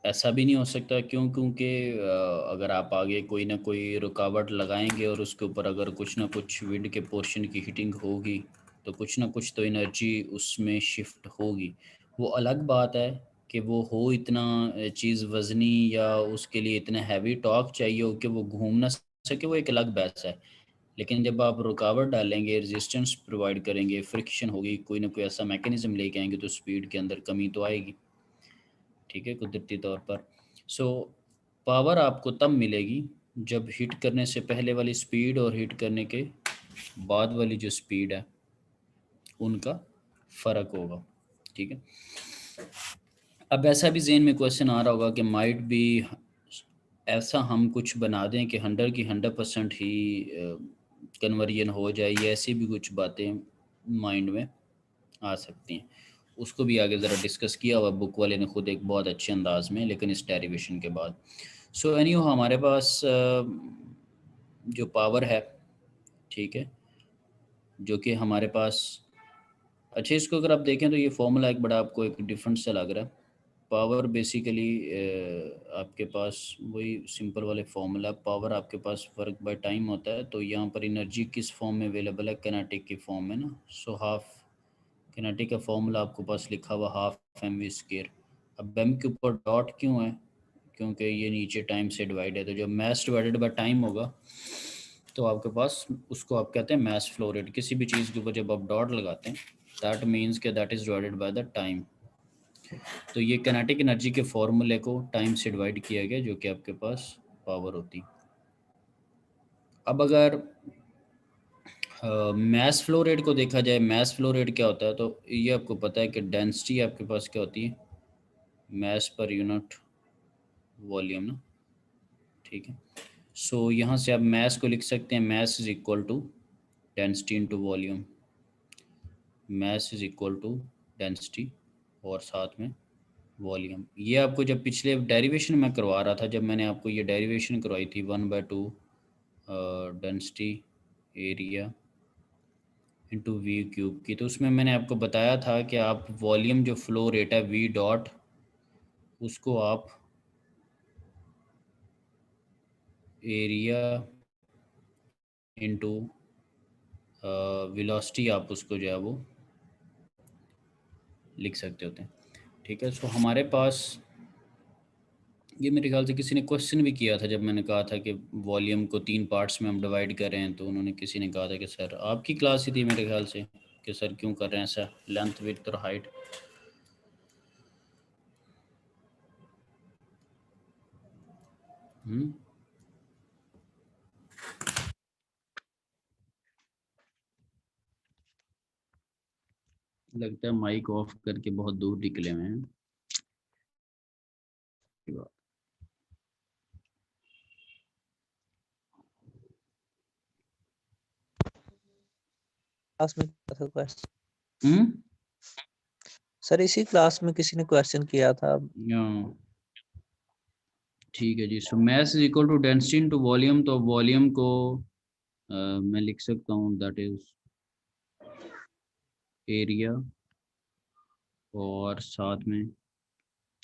ऐसा भी नहीं हो सकता, क्यों? क्योंकि अगर आप आगे कोई ना कोई रुकावट लगाएंगे और उसके ऊपर अगर कुछ ना कुछ विंड के पोर्शन की हिटिंग होगी तो कुछ ना कुछ तो एनर्जी उसमें शिफ्ट होगी। वो अलग बात है कि वो हो इतना चीज़ वज़नी या उसके लिए इतना हैवी टॉर्क चाहिए हो कि वो घूम ना सके, वो एक अलग बहस है। लेकिन जब आप रुकावट डालेंगे, रेजिस्टेंस प्रोवाइड करेंगे, फ्रिक्शन होगी, कोई ना कोई ऐसा मैकेनिज्म लेके आएंगे तो स्पीड के अंदर कमी तो आएगी, ठीक है, कुदरती तौर पर। सो पावर आपको तब मिलेगी जब हिट करने से पहले वाली स्पीड और हिट करने के बाद वाली जो स्पीड है उनका फ़र्क होगा, ठीक है। अब ऐसा भी ज़हन में क्वेश्चन आ रहा होगा कि माइट भी ऐसा हम कुछ बना दें कि 100% ही कन्वर्जन हो जाए, या ऐसी भी कुछ बातें माइंड में आ सकती हैं। उसको भी आगे ज़रा डिस्कस किया हुआ बुक वाले ने खुद एक बहुत अच्छे अंदाज में, लेकिन इस डेरिवेशन के बाद। सो एनीहो हमारे पास जो पावर है, ठीक है, जो कि हमारे पास अच्छा, इसको अगर आप देखें तो ये फॉर्मूला एक बड़ा आपको एक डिफरेंट सा लग रहा है। पावर बेसिकली आपके पास वही सिंपल वाले फॉर्मूला, पावर आपके पास वर्क बाय टाइम होता है। तो यहाँ पर एनर्जी किस फॉर्म में अवेलेबल है, किनेटिक की फॉर्म में ना। सो हाफ किनेटिक का फॉर्मूला आपके पास लिखा हुआ हाफ एम वी स्केयर। अब एम के ऊपर डॉट क्यों है, क्योंकि ये नीचे टाइम से डिवाइड है। तो जब मैथ डिवाइडेड बाय टाइम होगा तो आपके पास उसको आप कहते हैं मैथ फ्लो रेट। किसी भी चीज़ के ऊपर जब आप डॉट लगाते हैं दैट मीन्स के that is divided by the time. तो ये किनेटिक एनर्जी के फॉर्मूले को टाइम से डिवाइड किया गया, जो कि आपके पास पावर होती। अब अगर मैस फ्लो रेट को देखा जाए, मैस फ्लो रेट क्या होता है, तो ये आपको पता है कि डेंसिटी आपके पास क्या होती है, मैस पर यूनिट वॉल्यूम ना। ठीक है, सो यहाँ से आप मैस को लिख सकते हैं, mass is equal to density into volume. Mass is equal to density और साथ में वॉल्यूम। ये आपको जब पिछले डेरिवेशन में करवा रहा था, जब मैंने आपको ये डेरिवेशन करवाई थी 1/2 density area into V cube की, तो उसमें मैंने आपको बताया था कि आप वॉल्यूम जो फ्लो रेट है वी डॉट, उसको आप एरिया इंटू वेलोसिटी आप उसको जो है वो लिख सकते होते हैं। ठीक है, सो हमारे पास ये मेरे ख्याल से किसी ने क्वेश्चन भी किया था जब मैंने कहा था कि वॉल्यूम को 3 पार्ट्स में हम डिवाइड कर रहे हैं। तो उन्होंने किसी ने कहा था कि सर, आपकी क्लास ही थी मेरे ख्याल से, कि सर क्यों कर रहे हैं ऐसा, लेंथ विड्थ और हाइट। लगता है माइक ऑफ करके बहुत दूर निकले हुए हैं। क्लास में किया था क्वेश्चन हम्म सर, इसी क्लास में किसी ने क्वेश्चन किया था। ठीक है जी। So mass is equal to density into volume. तो वॉल्यूम को मैं लिख सकता हूँ दैट इज एरिया और साथ में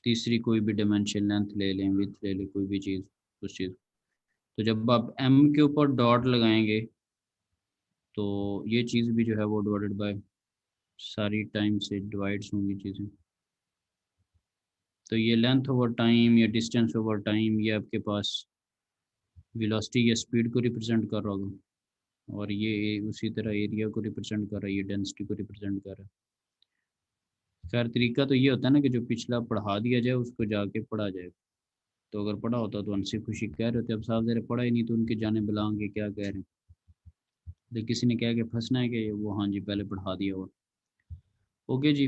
तीसरी कोई भी डायमेंशन, लेंथ ले लें, विड्थ ले लें, कोई भी चीज़, उस चीज़। तो जब आप एम के ऊपर डॉट लगाएंगे तो ये चीज़ भी जो है वो डिवाइडेड बाय सारी टाइम से डिवाइड्स होंगी चीज़ें। तो ये लेंथ ओवर टाइम या डिस्टेंस ओवर टाइम, ये आपके पास वेलोसिटी या स्पीड को रिप्रेजेंट कर रहा होगा, और ये उसी तरह एरिया को रिप्रेजेंट कर रहा है, ये डेंसिटी को रिप्रेजेंट कर रहा है। खैर तरीका तो ये होता है ना कि जो पिछला पढ़ा दिया जाए उसको जाके पढ़ा जाए। तो अगर पढ़ा होता तो उनसे खुशी कह रहे होते, अब साफ ज़रा पढ़ा ही नहीं तो उनके जाने बुलाएंगे क्या कह रहे हैं। तो किसी ने कहा कि फंसना है कि वो, हाँ जी पहले पढ़ा दिया हुआ। ओके जी।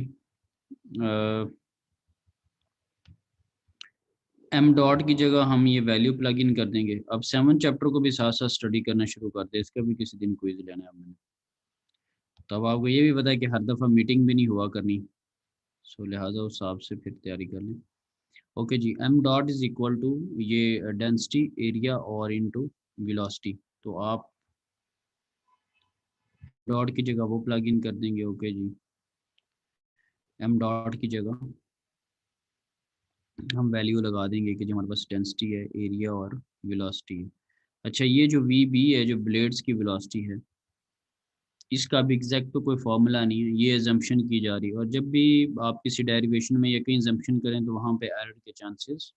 एम डॉट की जगह हम ये वैल्यू प्लग इन कर देंगे। अब 7 चैप्टर को भी साथ साथ स्टडी करना शुरू कर दे, इसका भी किसी दिन क्विज लेना है मैंने। तो अब आपको ये भी पता है कि हर दफ़ा मीटिंग भी नहीं हुआ करनी, सो लिहाजा उस हिसाब से फिर तैयारी कर लें। ओके जी, M dot is equal to ये डेंसिटी एरिया और इनटू वेलोसिटी। तो आप डॉट की जगह वो प्लग इन कर देंगे। ओके जी, एम डॉट की जगह हम वैल्यू लगा देंगे कि जो हमारे पास डेंसिटी है, एरिया और वेलोसिटी है। अच्छा, ये जो वी बी है, जो ब्लेड्स की वेलोसिटी है, इसका भी एग्जैक्ट तो कोई फार्मूला नहीं है, ये एजम्पशन की जा रही है। और जब भी आप किसी डेरिवेशन में या कहीं एजम्पशन करें तो वहाँ पे एरर के चांसेस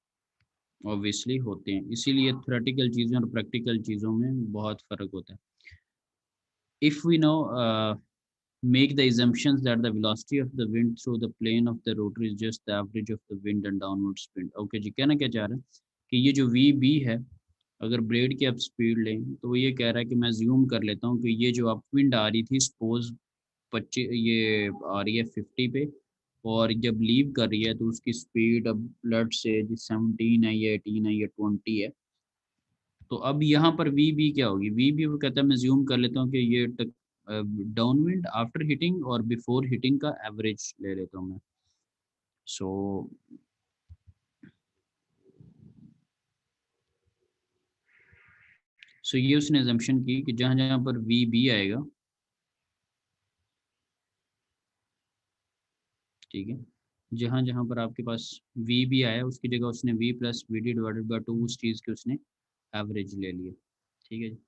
ऑब्वियसली होते हैं। इसीलिए थ्योरेटिकल चीज़ों और प्रैक्टिकल चीज़ों में बहुत फ़र्क होता है। If we no make the assumptions that the velocity of the wind through the plane of the rotor is just the average of the wind and downward speed. Okay जी, कहना क्या चाह रहा है कि ये जो वी बी है, अगर ब्लेड की आप स्पीड लें तो वो ये कह रहा है कि मैं ज्यूम कर लेता हूँ कि ये जो आप विंड आ रही थी, सपोज 25, ये आ रही है 50 पे, और जब लीव कर रही है तो उसकी स्पीड अब लेट से 17 है या 18 है या 20 है। तो अब यहाँ पर वी बी क्या होगी, वी बी वो कहता है मैं ज्यूम कर लेता हूँ कि ये डाउनविंड आफ्टर हिटिंग और बिफोर हिटिंग का एवरेज ले लेता हूँ मैं। सो ये उसने एजम्पशन की कि जहाँ जहाँ पर वी बी आएगा ठीक है। जहाँ जहाँ पर आपके पास v भी आया उसकी जगह उसने v plus V D divided by 2 उस चीज़ की उसने एवरेज ले लिया। ठीक है जी।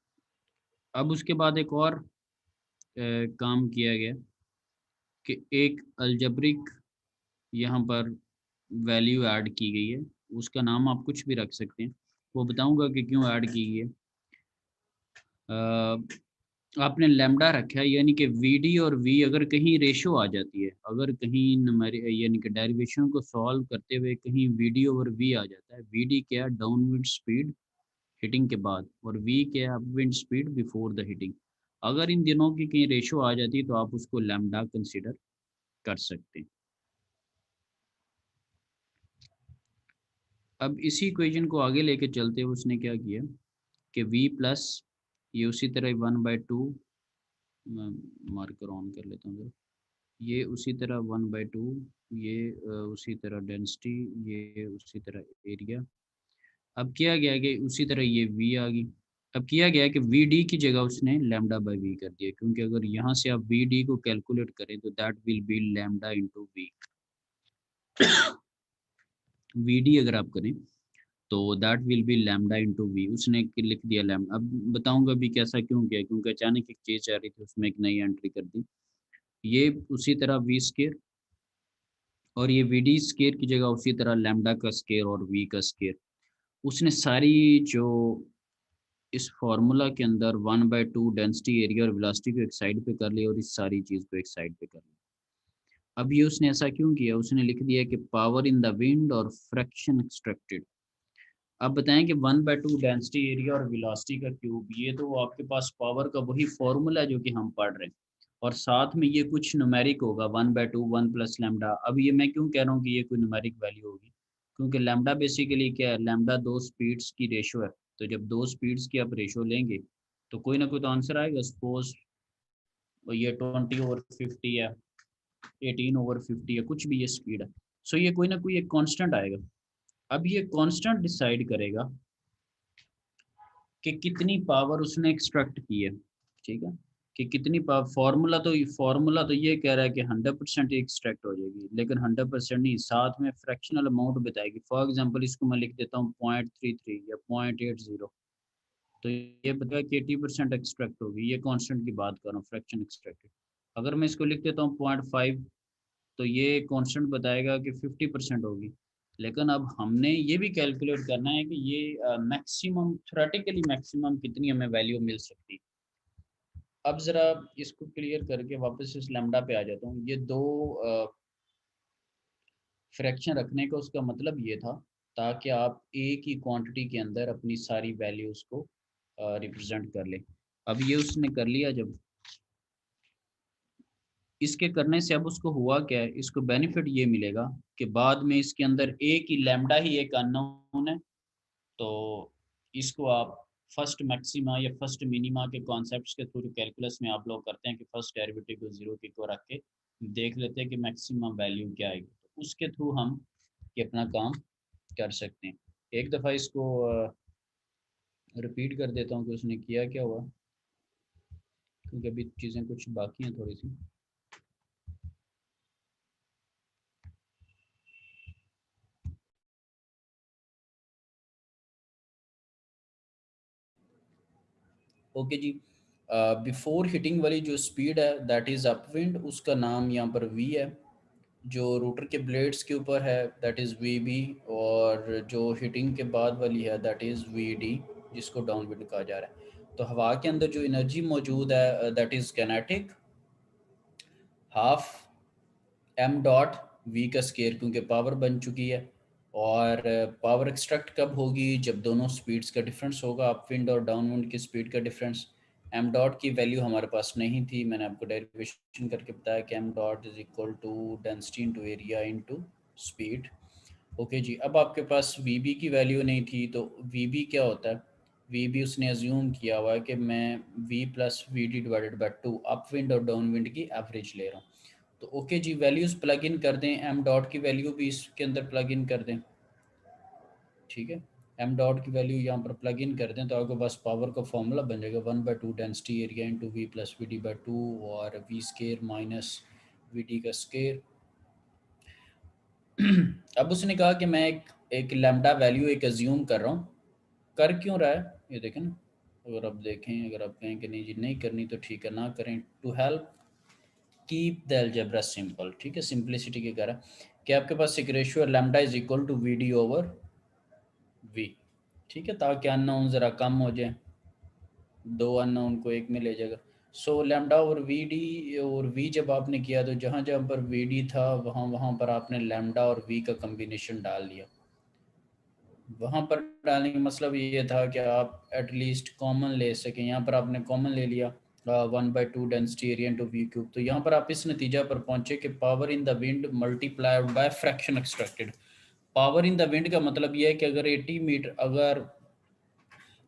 अब उसके बाद एक और काम किया गया कि एक अलजेब्रिक यहाँ पर वैल्यू ऐड की गई है। उसका नाम आप कुछ भी रख सकते हैं, वो बताऊंगा कि क्यों ऐड की गई है। आपने लैम्डा रखा है, यानी कि वी डी और वी अगर कहीं रेशो आ जाती है, अगर कहीं यानी कि डेरिवेशन को सॉल्व करते हुए कहीं वी डी ओवर वी आ जाता है। वी डी क्या है? डाउनविंड स्पीड हिटिंग के बाद, और वी क्या है? अपविंड स्पीड बिफोर द हिटिंग। अगर इन दिनों की कहीं रेशो आ जाती है तो आप उसको लैम्डा कंसिडर कर सकते हैं। अब इसी इक्वेशन को आगे लेके चलते हुए उसने क्या किया कि v प्लस ये उसी तरह 1/2, मार्कर ऑन कर लेता हूँ जरा। ये उसी तरह 1/2, ये उसी तरह डेंसिटी, ये उसी तरह एरिया। अब किया गया कि उसी तरह ये v आ गई। अब किया गया कि वी डी की जगह उसने लैम्डा बाई वी कर दिया, क्योंकि अगर यहाँ से आप वी डी को कैलकुलेट करें तो that will be lambda into V. V D अगर आप करें तो that will be lambda into V. उसने लिख दिया लैम्डा। अब बताऊंगा भी कैसा क्यों किया, क्योंकि अचानक एक चीज़ आ रही थी उसमें एक नई एंट्री कर दी। ये उसी तरह वी स्केयर, और ये वी डी स्केयर की जगह उसी तरह लैम्डा का स्केयर और वी का स्केयर। उसने सारी जो इस फार्मूला के अंदर 1/2 डेंसिटी एरिया और वेलोसिटी को एक साइड पे कर लिया और इस सारी चीज़ को एक साइड पे कर लिया। अब ये उसने ऐसा क्यों किया? उसने लिख दिया कि पावर इन द विंड और फ्रैक्शन एक्सट्रैक्टेड। अब बताएं कि 1/2 डेंसिटी एरिया और वेलोसिटी का क्यूब, ये तो आपके पास पावर का वही फॉर्मूला है जो कि हम पढ़ रहे हैं, और साथ में ये कुछ न्यूमेरिक होगा 1/2 1 प्लस लैम्डा। अब ये मैं क्यों कह रहा हूँ कि ये कोई न्यूमेरिक वैल्यू होगी, क्योंकि लैम्डा बेसिकली क्या है? लैम्डा दो स्पीड्स की रेशो है। तो जब दो स्पीड्स की आप रेशो लेंगे तो कोई ना कोई तो आंसर आएगा। सपोज ये 20/50 है, 18/50 है, कुछ भी ये स्पीड है। सो ये कोई ना कोई एक कांस्टेंट आएगा। अब ये कांस्टेंट डिसाइड करेगा कि कितनी पावर उसने एक्सट्रैक्ट की है। ठीक है, कि कितनी पावर। फार्मूला तो ये कह रहा है कि 100% एक्सट्रैक्ट हो जाएगी, लेकिन 100% नहीं, साथ में फ्रैक्शनल अमाउंट बताएगी। फॉर एग्जांपल इसको मैं लिख देता हूँ 0.33 या 0.80, तो ये बताया कि 80% एक्सट्रैक्ट होगी। ये कांस्टेंट की बात कर रहा हूँ, फ्रैक्शन एक्सट्रैक्टेड। अगर मैं इसको लिख देता हूँ 0.5, तो ये कांस्टेंट बताएगा कि 50% होगी। लेकिन अब हमने ये भी कैलकुलेट करना है कि ये मैक्सिमम, थ्योरेटिकली मैक्सिमम कितनी हमें वैल्यू मिल सकती। अब ज़रा इसको क्लियर करके वापस इस लैम्डा पे आ जाता हूँ। ये दो फ्रैक्शन रखने का उसका मतलब ये था ताकि आप एक ही क्वांटिटी के अंदर अपनी सारी वैल्यूज़ को रिप्रेजेंट कर लें। अब ये उसने कर लिया। जब इसके करने से अब उसको हुआ क्या है, इसको बेनिफिट ये मिलेगा कि बाद में इसके अंदर एक ही लैम्डा ही एक अननोन है। तो इसको आप फर्स्ट मैक्सिमा या फर्स्ट मिनिमा के कॉन्सेप्ट्स के थ्रू कैलकुलस में आप लोग करते हैं कि फर्स्ट डेरिवेटिव को जीरो की को रख के देख लेते हैं कि मैक्सिमम वैल्यू क्या आएगी। तो उसके थ्रू हम ये अपना काम कर सकते हैं। एक दफ़ा इसको रिपीट कर देता हूँ कि उसने किया क्या हुआ, क्योंकि अभी चीज़ें कुछ बाकी हैं थोड़ी सी। ओके जी। बिफोर हिटिंग वाली जो स्पीड है दैट इज़ अपविंड, उसका नाम यहाँ पर वी है। जो रोटर के ब्लेड्स के ऊपर है दैट इज़ वी बी, और जो हिटिंग के बाद वाली है दैट इज़ वी डी, जिसको डाउनविंड कहा जा रहा है। तो हवा के अंदर जो एनर्जी मौजूद है that is kinetic, half M dot V का स्केयर, क्योंकि पावर बन चुकी है। और पावर एक्सट्रैक्ट कब होगी? जब दोनों स्पीड्स का डिफरेंस होगा, अपविंड और डाउनविंड की स्पीड का डिफरेंस। एम डॉट की वैल्यू हमारे पास नहीं थी, मैंने आपको डेरिवेशन करके बताया कि M dot is equal to density into area into speed. Okay जी। अब आपके पास वी बी की वैल्यू नहीं थी, तो वी बी क्या होता है? वी बी उसने अज्यूम किया हुआ है कि मैं V plus V D divided by 2 upwind और डाउनविंड की एवरेज ले रहा हूँ। तो ओके जी, वैल्यूज़ प्लग इन कर दें, एम डॉट की वैल्यू भी इसके अंदर प्लग इन कर दें। ठीक है, एम डॉट की वैल्यू यहाँ पर प्लग इन कर दें तो आपके पास पावर का फॉर्मूला बन जाएगा 1/2 density area into V plus V D by 2, और V square minus V D का स्केयर। अब उसने कहा कि मैं एक लैम्डा वैल्यू एक अज्यूम कर रहा हूँ। कर क्यों रहा है ये देखें ना, अगर आप देखें, अगर आप कहें कि नहीं जी नहीं करनी तो ठीक है ना करें, to help keep the algebra simple, ठीक है, सिंपलिसिटी के कारण कि आपके पास एक ratio lambda is equal to V D over V, ठीक है, ताकि अननोन ज़रा कम हो जाए, दो अननोन को एक में ले जाएगा। सो लैम्डा और वी डी और वी जब आपने किया तो जहाँ जहाँ पर वी डी था वहाँ वहाँ पर आपने लैम्डा और वी का कम्बिनेशन डाल दिया। वहाँ पर डालने का मतलब ये था कि आप एटलीस्ट कॉमन ले सकें। यहाँ पर आपने कॉमन ले लिया 1/2 density area into V cube, तो यहाँ पर आप इस नतीजा पर पहुँचे कि power in the wind multiplied by fraction extracted. Power in the wind का मतलब ये है कि अगर 80 मीटर, अगर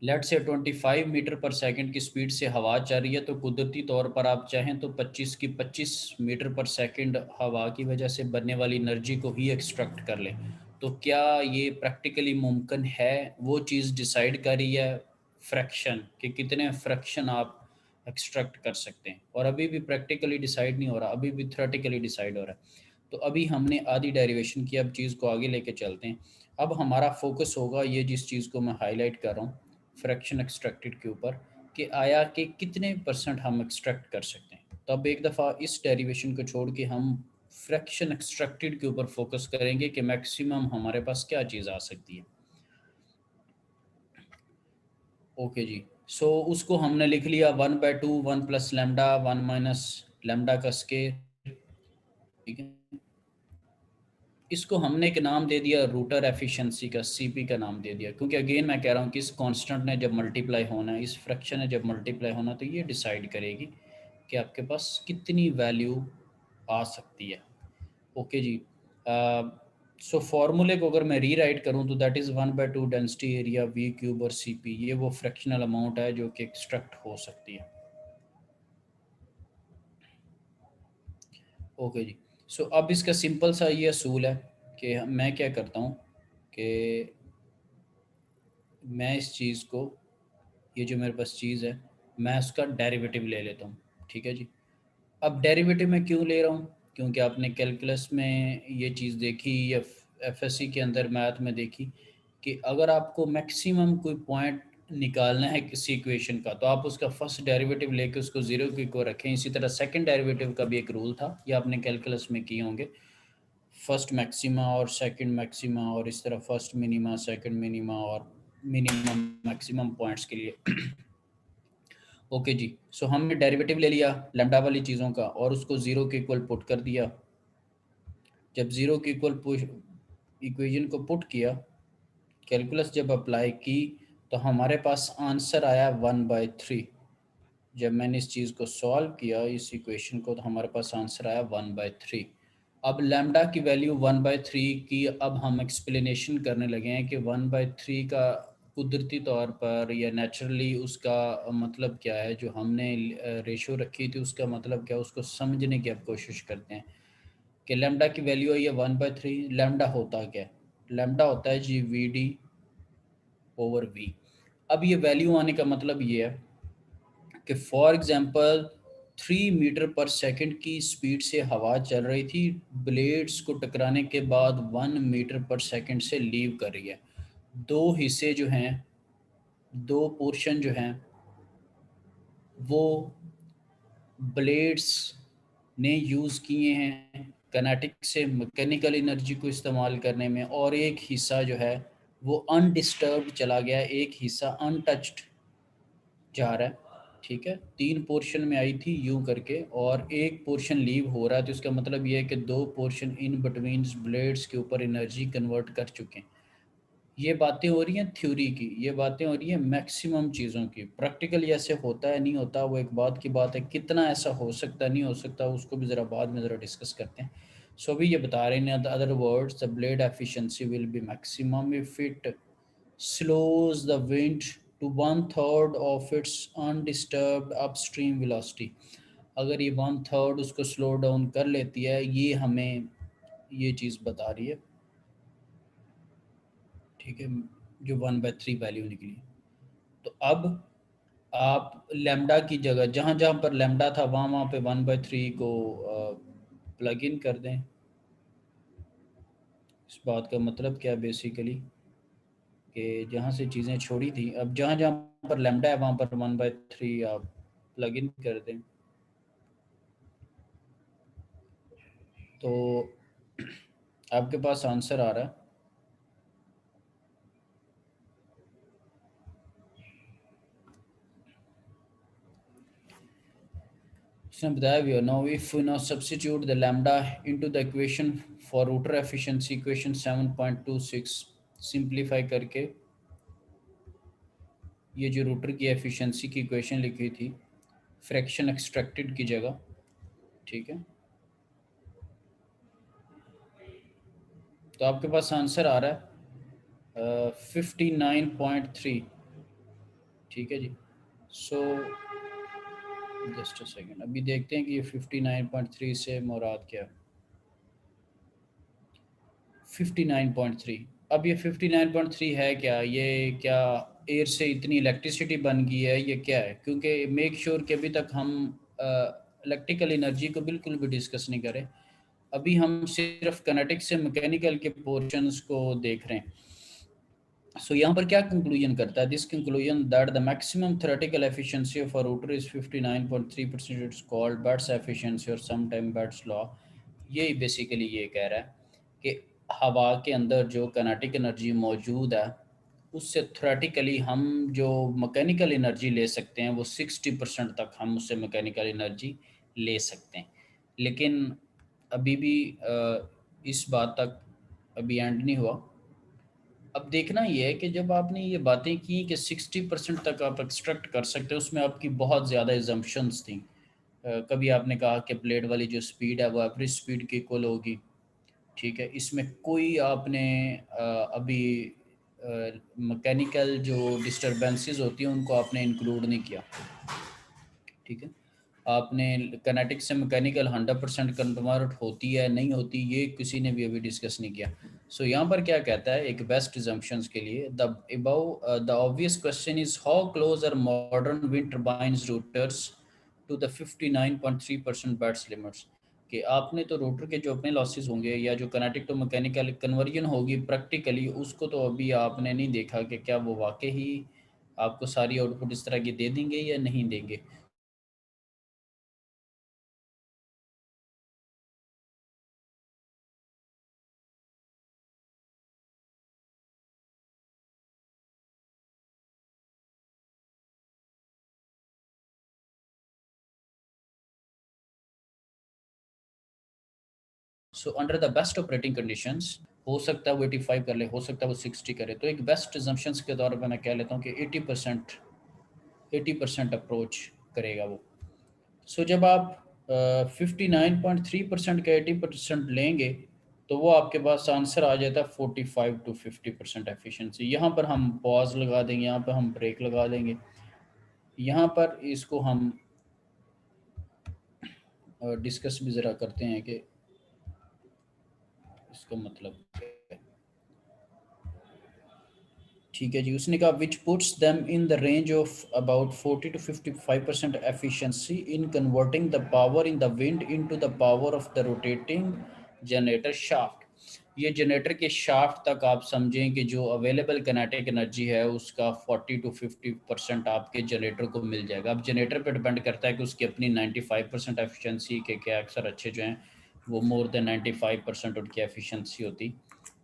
लेट से 25 मीटर पर सेकंड की स्पीड से हवा चल रही है, तो कुदरती तौर पर आप चाहें तो 25 मीटर पर सेकंड हवा की वजह से बनने वाली एनर्जी को ही एक्सट्रैक्ट कर लें। तो क्या ये प्रैक्टिकली मुमकिन है? वो चीज़ डिसाइड कर रही है फ्रैक्शन, कि कितने फ्रैक्शन आप एक्सट्रैक्ट कर सकते हैं, और अभी भी प्रैक्टिकली डिसाइड नहीं हो रहा, अभी भी थ्योरेटिकली डिसाइड हो रहा है। तो अभी हमने आधी डेरिवेशन की, अब चीज़ को आगे लेके चलते हैं। अब हमारा फोकस होगा ये जिस चीज़ को मैं हाईलाइट कर रहा हूँ फ्रैक्शन एक्सट्रैक्टेड के ऊपर, कि आया कि कितने परसेंट हम एक्सट्रैक्ट कर सकते हैं। तो अब एक दफ़ा इस डेरिवेशन को छोड़ के हम फ्रैक्शन एक्सट्रैक्टेड के ऊपर फोकस करेंगे कि मैक्सिमम हमारे पास क्या चीज़ आ सकती है। ओके जी, सो उसको हमने लिख लिया 1/2 1 प्लस लैम्डा 1 माइनस लैम्डा का स्केयर, ठीक है। इसको हमने एक नाम दे दिया रूटर एफिशिएंसी का, सीपी का नाम दे दिया, क्योंकि अगेन मैं कह रहा हूँ कि इस कांस्टेंट ने जब मल्टीप्लाई होना है, इस फ्रैक्शन ने जब मल्टीप्लाई होना, तो ये डिसाइड करेगी कि आपके पास कितनी वैल्यू आ सकती है। ओके जी, सो फार्मूले को अगर मैं रीराइट करूँ तो that is 1/2 density area V cube और सी पी, ये वो फ्रैक्शनल अमाउंट है जो कि एक्सट्रैक्ट हो सकती है। ओके जी, सो अब इसका सिंपल सा ये असूल है कि मैं क्या करता हूँ कि मैं इस चीज़ को, ये जो मेरे पास चीज़ है, मैं उसका डेरिवेटिव ले लेता हूँ, ठीक है जी। अब डेरिवेटिव मैं क्यों ले रहा हूँ? क्योंकि आपने कैलकुलस में ये चीज़ देखी या एफएससी के अंदर मैथ में देखी कि अगर आपको मैक्सिमम कोई पॉइंट निकालना है किसी इक्वेशन का, तो आप उसका फर्स्ट डेरिवेटिव लेके उसको ज़ीरो के इक्वल रखें। इसी तरह सेकंड डेरिवेटिव का भी एक रूल था, ये आपने कैलकुलस में किए होंगे, फर्स्ट मैक्सिमा और सेकंड मैक्सिमा, और इस तरह फर्स्ट मिनिमा सेकंड मिनिमा और मिनिमम मैक्सिमम पॉइंट्स के लिए। ओके जी, सो हमने डेरिवेटिव ले लिया लैम्डा वाली चीज़ों का और उसको ज़ीरो के इक्वल पुट कर दिया। जब ज़ीरो के इक्वल इक्वेशन को पुट किया, कैलकुलस जब अप्लाई की, तो हमारे पास आंसर आया 1/3। जब मैंने इस चीज़ को सॉल्व किया इस इक्वेशन को, तो हमारे पास आंसर आया 1/3। अब लैम्डा की वैल्यू 1/3 की अब हम एक्सप्लेनेशन करने लगे हैं कि 1/3 का कुदरती तौर पर या नेचुरली उसका मतलब क्या है, जो हमने रेशो रखी थी उसका मतलब क्या है, उसको समझने की अब कोशिश करते हैं कि लैम्डा की वैल्यू है ये 1/3। लैम्डा होता क्या है? लैम्डा होता है जी वी डी ओवर वी। अब ये वैल्यू आने का मतलब ये है कि फॉर एग्जांपल 3 मीटर पर सेकंड की स्पीड से हवा चल रही थी, ब्लेड्स को टकराने के बाद 1 मीटर पर सेकंड से लीव कर रही है। दो हिस्से जो हैं, दो पोर्शन जो हैं, वो ब्लेड्स ने यूज़ किए हैं कनेटिक से मैकेनिकल एनर्जी को इस्तेमाल करने में, और एक हिस्सा जो है वो अनडिस्टर्ब्ड चला गया, एक हिस्सा अनटच्ड जा रहा है, ठीक है। 3 पोर्शन में आई थी यूं करके, और एक पोर्शन लीव हो रहा है, तो इसका मतलब ये है कि दो पोर्शन इन बिटवीन ब्लेड्स के ऊपर एनर्जी कन्वर्ट कर चुके हैं। ये बातें हो रही हैं थ्योरी की, ये बातें हो रही हैं मैक्सिमम चीज़ों की। प्रैक्टिकली ऐसे होता है नहीं होता वो एक बात की बात है, कितना ऐसा हो सकता नहीं हो सकता उसको भी ज़रा बाद में ज़रा डिस्कस करते हैं। सो अभी ये बता रहे हैं other words the blade efficiency will be maximum if it slows the wind to 1/3 of its undisturbed upstream velocity। अगर ये 1/3 उसको स्लो डाउन कर लेती है, ये हमें ये चीज़ बता रही है, ठीक है, जो 1/3 वैल्यू निकली। तो अब आप लैम्डा की जगह जहाँ जहाँ पर लैम्डा था वहाँ वहाँ पे 1/3 को प्लग इन कर दें। इस बात का मतलब क्या बेसिकली कि जहाँ से चीज़ें छोड़ी थी, अब जहाँ जहाँ पर लैम्डा है वहाँ पर 1/3 आप प्लग इन कर दें तो आपके पास आंसर आ रहा है। इसने बताया भी, now if we now substitute the lambda into the equation for rotor efficiency, equation 7.26 simplify करके ये जो रूटर की एफिशिएंसी की इक्वेशन लिखी थी फ्रैक्शन एक्सट्रैक्टेड की जगह, ठीक है, तो आपके पास आंसर आ रहा है 59.3, ठीक है जी। सो जस्ट अ सेकेंड, अभी देखते हैं कि ये 59.3 से मुराद क्या है। 59.3, अब ये 59.3 है क्या, ये क्या एयर से इतनी इलेक्ट्रिसिटी बन गई है, ये क्या है? क्योंकि मेक श्योर कि अभी तक हम इलेक्ट्रिकल एनर्जी को बिल्कुल भी डिस्कस नहीं करें, अभी हम सिर्फ किनेटिक से मैकेनिकल के पोर्शंस को देख रहे हैं। सो यहाँ पर क्या कंक्लूजन करता है, this conclusion that the maximum theoretical efficiency of a router is 59.3%, it's called bats efficiency और सम टाइम बैट्स लॉ। ये बेसिकली ये कह रहा है कि हवा के अंदर जो किनेटिक एनर्जी मौजूद है उससे थ्योरेटिकली हम जो मैकेनिकल एनर्जी ले सकते हैं वो 60% तक हम उससे मैकेनिकल एनर्जी ले सकते हैं। लेकिन अभी भी इस बात तक अभी एंड नहीं हुआ। अब देखना ये है कि जब आपने ये बातें की कि 60% तक आप एक्सट्रैक्ट कर सकते हो, उसमें आपकी बहुत ज़्यादा एजम्पशंस थी। कभी आपने कहा कि ब्लेड वाली जो स्पीड है वो एवरेज स्पीड की इक्वल होगी, ठीक है, इसमें कोई आपने अभी मैकेनिकल जो डिस्टरबेंसेस होती हैं उनको आपने इंक्लूड नहीं किया, ठीक है। आपने किनेटिक से मैकेनिकल 100% कन्वर्ट होती है नहीं होती ये किसी ने भी अभी डिस्कस नहीं किया। सो यहाँ पर क्या कहता है एक बेस्ट assumptions के लिए, the above the obvious question is how close are modern wind turbines rotors to the 59.3% Betz limits, कि आपने तो रोटर के जो अपने लॉसेस होंगे या जो किनेटिक टू मैकेनिकल कन्वर्जन होगी प्रैक्टिकली उसको तो अभी आपने नहीं देखा कि क्या वो वाकई ही आपको सारी आउटपुट इस तरह की दे देंगे या नहीं देंगे। So under the best operating conditions हो सकता है वो 85 कर ले, हो सकता है वो 60 करे, तो एक बेस्ट assumptions के तौर पे मैं कह लेता हूँ कि 80% अप्रोच करेगा वो। सो जब आप 59.3% का 80% लेंगे तो वो आपके पास आंसर आ जाता है 45 to 50% एफिशिएंसी। यहाँ पर हम पॉज लगा देंगे, यहाँ पर हम ब्रेक लगा देंगे, यहाँ पर इसको हम डिस्कस भी ज़रा करते हैं कि इसका मतलब क्या है। ठीक है जी, उसने कहा विच puts them in the range of about 40 to 55% efficiency in converting the power in the wind into the power of the rotating generator shaft. ये जनरेटर के शाफ्ट तक आप समझें कि जो अवेलेबल किनेटिक एनर्जी है उसका 40 to 50% आपके जनरेटर को मिल जाएगा। अब जनरेटर पर डिपेंड करता है कि उसकी अपनी 95% एफिशिएंसी के क्या, अक्सर अच्छे जो हैं वो मोर देन 95% उनकी एफिशिएंसी होती,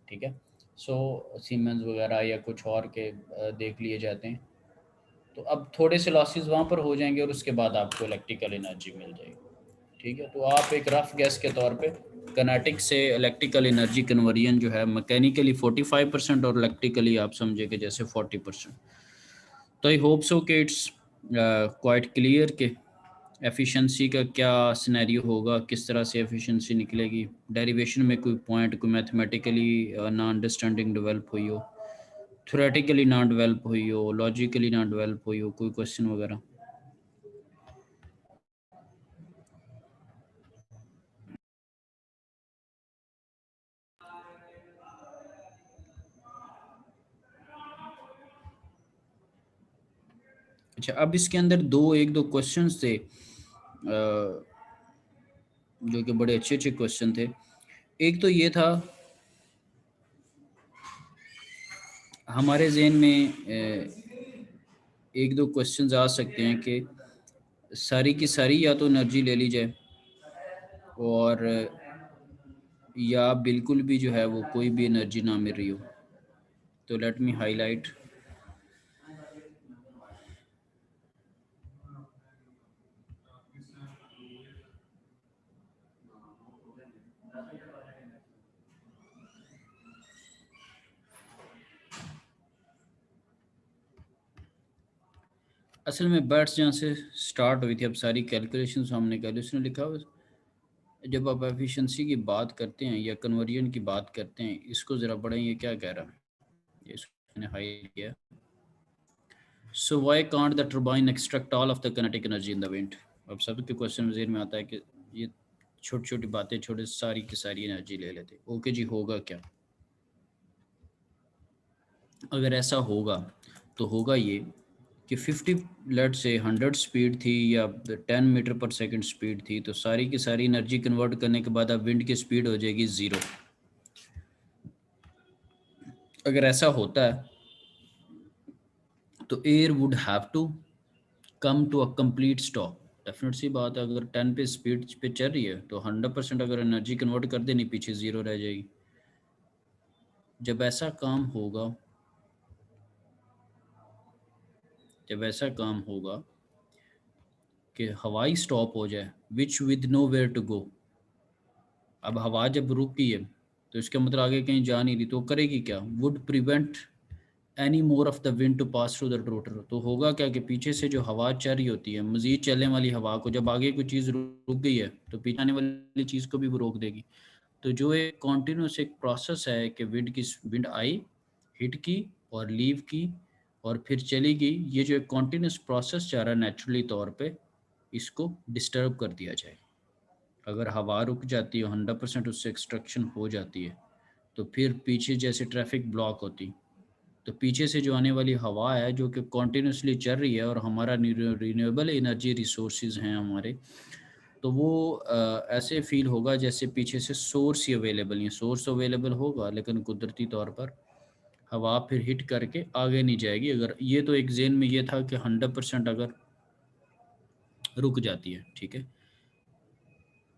ठीक है। सो सीमेंस वगैरह या कुछ और के देख लिए जाते हैं, तो अब थोड़े से लॉसेस वहाँ पर हो जाएंगे और उसके बाद आपको इलेक्ट्रिकल एनर्जी मिल जाएगी, ठीक है। तो आप एक रफ गैस के तौर पे किनेटिक से इलेक्ट्रिकल एनर्जी कन्वर्जन जो है मैकेनिकली 45% और इलेक्ट्रिकली आप समझे कि जैसे 40%। तो आई होप सो कि इट्स क्वाइट क्लियर कि एफिशिएंसी का क्या सिनेरियो होगा, किस तरह से एफिशिएंसी निकलेगी, डेरिवेशन में कोई पॉइंट कोई मैथमेटिकली ना अंडरस्टैंडिंग डेवलप हुई हो, थ्योरेटिकली ना डेवलप हुई हो, लॉजिकली ना डेवलप हुई हो, कोई क्वेश्चन वगैरह। अच्छा, अब इसके अंदर एक दो क्वेश्चंस थे जो कि बड़े अच्छे अच्छे क्वेश्चन थे। एक तो ये था हमारे जहन में एक दो क्वेश्चंस आ सकते हैं कि सारी की सारी या तो एनर्जी ले ली जाए और या बिल्कुल भी जो है वो कोई भी एनर्जी ना मिल रही हो। तो लेट मी हाईलाइट। असल में बैट्स जहाँ से स्टार्ट हुई थी, अब सारी कैलकुलेशंस हमने कर ली। उसने लिखा हुआ जब आप एफिशिएंसी की बात करते हैं या कन्वर्जन की बात करते हैं, इसको ज़रा पढ़ें ये क्या कह रहा है। ये इसको मैंने हाईलाइट किया। So why can't the turbine extract all of the kinetic energy in the wind. अब सबके क्वेश्चन वजीर में आता है कि ये छोटी छोटी बातें छोटे सारी की सारी एनर्जी ले लेते। ओके जी, होगा क्या? अगर ऐसा होगा तो होगा ये कि 50 लेट से 100 स्पीड थी या 10 मीटर पर सेकंड स्पीड थी, तो सारी की सारी एनर्जी कन्वर्ट करने के बाद अब विंड की स्पीड हो जाएगी 0। अगर ऐसा होता है तो air would have to come to a complete stop. Definite सी बात है, अगर 10 पे स्पीड पे चल रही है तो 100% अगर एनर्जी कन्वर्ट कर देनी, पीछे 0 रह जाएगी। जब ऐसा काम होगा जब ऐसा काम होगा कि हवाई स्टॉप हो जाए, which with nowhere to go. अब हवा जब रुक गई है तो इसका मतलब आगे कहीं जा नहीं रही, तो करेगी क्या? Would prevent any more of the wind to pass through the rotor. तो होगा क्या कि पीछे से जो हवा चल रही होती है, मजीद चलने वाली हवा को, जब आगे कोई चीज़ रुक गई है तो पीछे आने वाली चीज़ को भी वो रोक देगी। तो जो एक कॉन्टीन्यूस एक प्रोसेस है कि विंड आई, हिट की और लीव की और फिर चली गई, ये जो एक कॉन्टीन्यूस प्रोसेस जा रहा है नेचुरली तौर पे, इसको डिस्टर्ब कर दिया जाए। अगर हवा रुक जाती है, 100% उससे एक्सट्रैक्शन हो जाती है, तो फिर पीछे जैसे ट्रैफिक ब्लॉक होती, तो पीछे से जो आने वाली हवा है जो कि कॉन्टीन्यूसली चल रही है और हमारा रिन्यूएबल एनर्जी रिसोर्सेज हैं हमारे, तो वो ऐसे फील होगा जैसे पीछे से सोर्स ही अवेलेबल नहीं है। सोर्स अवेलेबल होगा लेकिन कुदरती तौर पर हवा फिर हिट करके आगे नहीं जाएगी। अगर ये तो एक जेन में ये था कि 100% अगर रुक जाती है, ठीक है।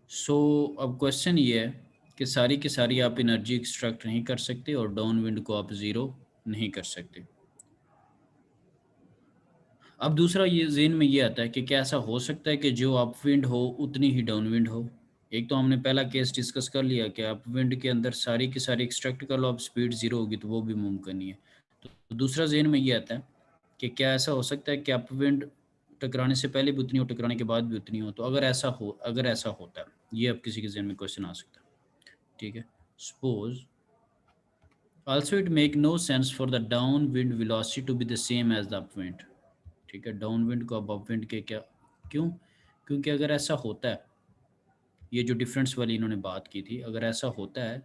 सो अब क्वेश्चन ये है कि सारी की सारी आप एनर्जी एक्सट्रैक्ट नहीं कर सकते और डाउन विंड को आप ज़ीरो नहीं कर सकते। अब दूसरा ये जेन में ये आता है कि क्या ऐसा हो सकता है कि जो अप विंड हो उतनी ही डाउन विंड हो। एक तो हमने पहला केस डिस्कस कर लिया कि अप विंड के अंदर सारी की सारी एक्सट्रैक्ट कर लो, अब स्पीड ज़ीरो होगी, तो वो भी मुमकिन नहीं है। तो दूसरा जेन में ये आता है कि क्या ऐसा हो सकता है कि अप विंड टकराने से पहले भी उतनी हो, टकराने के बाद भी उतनी हो। तो अगर ऐसा होता है, ये अब किसी के जेन में क्वेश्चन आ सकता है, ठीक है। Suppose also it make no sense for the downwind velocity to be the same as the upwind. ठीक है, डाउन विंड को अब अप विंड के क्या, क्यों? क्योंकि अगर ऐसा होता है, ये जो डिफरेंस वाली इन्होंने बात की थी, अगर ऐसा होता है,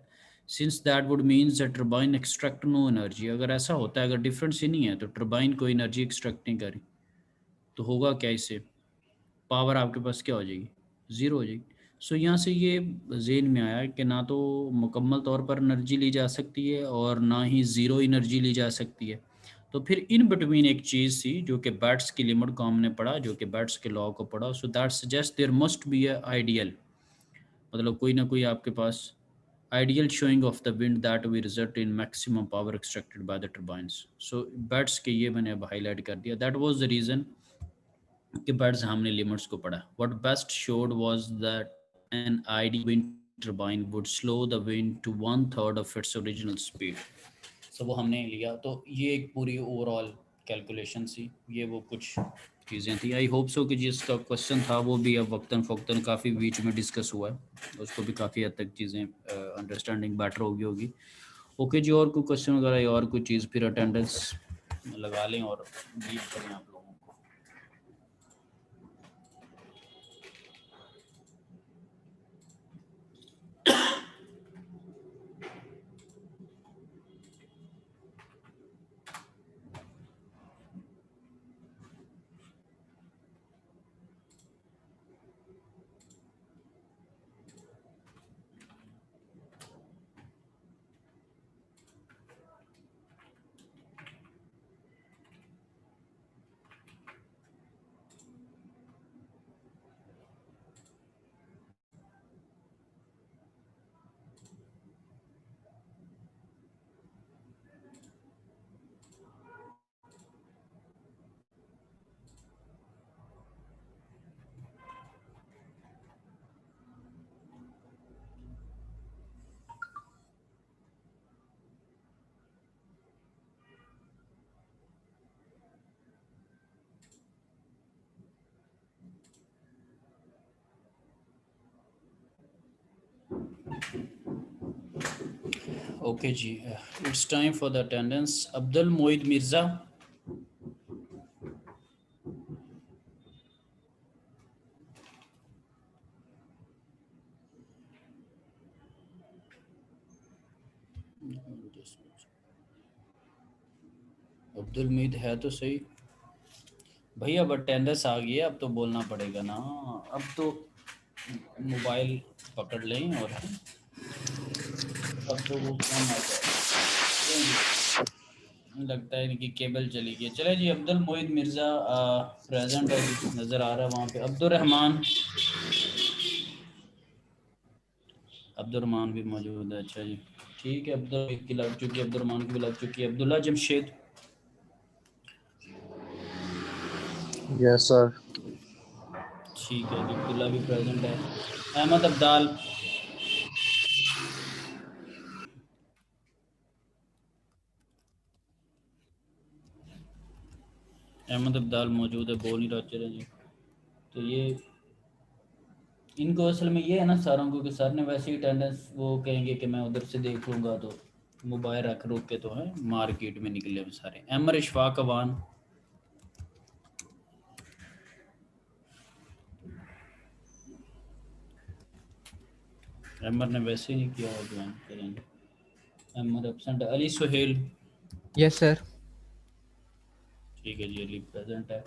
since that would means the turbine extract no energy. अगर ऐसा होता है, अगर डिफरेंस ही नहीं है तो टर्बाइन कोई एनर्जी एक्सट्रैक्ट नहीं करी, तो होगा क्या? इससे पावर आपके पास क्या हो जाएगी? ज़ीरो हो जाएगी। सो यहाँ से ये जेन में आया कि ना तो मुकम्मल तौर पर एनर्जी ली जा सकती है और ना ही ज़ीरो एनर्जी ली जा सकती है। तो फिर इन बिटवीन एक चीज़ थी जो कि बैट्स की लिमिट को हमने पढ़ा, जो कि बैट्स के लॉ को पढ़ा। So that suggest there must be a ideal, मतलब कोई ना कोई आपके पास ideal showing off the wind that we result in maximum power extracted by the turbines. So Betz के ये मैंने अब हाईलाइट कर दिया। दैट वाज द रीज़न कि बर्ड्स हमने लिमिट्स को पढ़ा। व्हाट बेस्ट showed was that an ideal wind turbine would slow the wind to 1/3 of its original speed. सो वो हमने लिया। तो ये एक पूरी ओवरऑल कैलकुलेशन थी, ये वो कुछ चीज़ें थी। आई होप सो कि जिसका क्वेश्चन था वो भी अब वक्तन फ़ोक्तन काफ़ी बीच में डिस्कस हुआ है, उसको भी काफ़ी हद तक चीज़ें अंडरस्टैंडिंग बेटर होगी। ओके जी, और कोई क्वेश्चन वगैरह या और कोई चीज़, फिर अटेंडेंस लगा लें और लीव करें आप लोगों को। ओके जी, it's time for the attendance. Abdul Moid Mirza, Abdul Moid है तो सही भैया, अब अटेंडेंस आ गई है, अब तो बोलना पड़ेगा ना। अब तो मोबाइल पकड़ लें और अब तो वो काम आ जाएगा। लगता है इनकी केबल चली गई। चले जी, अब्दुल मोइद मिर्ज़ा प्रेजेंट है जी, नज़र आ रहा है वहाँ पे। अब्दुल रहमान भी मौजूद है। अच्छा जी, ठीक है, अब्दुल मोइद की लग चुकी है, अब्दुल रहमान की भी लग चुकी है। Abdullah Jamshed, yes sir. ठीक है जी, अब्दुल्ला भी प्रेजेंट है। अहमद अब्दाल, अहमद अब्दाल मौजूद है, बोल नहीं रहा। चले जी, तो ये इनको असल में ये है ना सारों को कि सर ने वैसे ही अटेंडेंस वो कहेंगे कि मैं उधर से देख लूँगा, तो मोबाइल रख रुक के तो है मार्केट में निकले हुए सारे। अमर इशफाक अवान, अमर ने वैसे ही नहीं किया हुआ ज्वाइन करेंगे। अमर एबसेंट है। Ali Suhail, yes sir. ठीक है जी, अली प्रेजेंट है।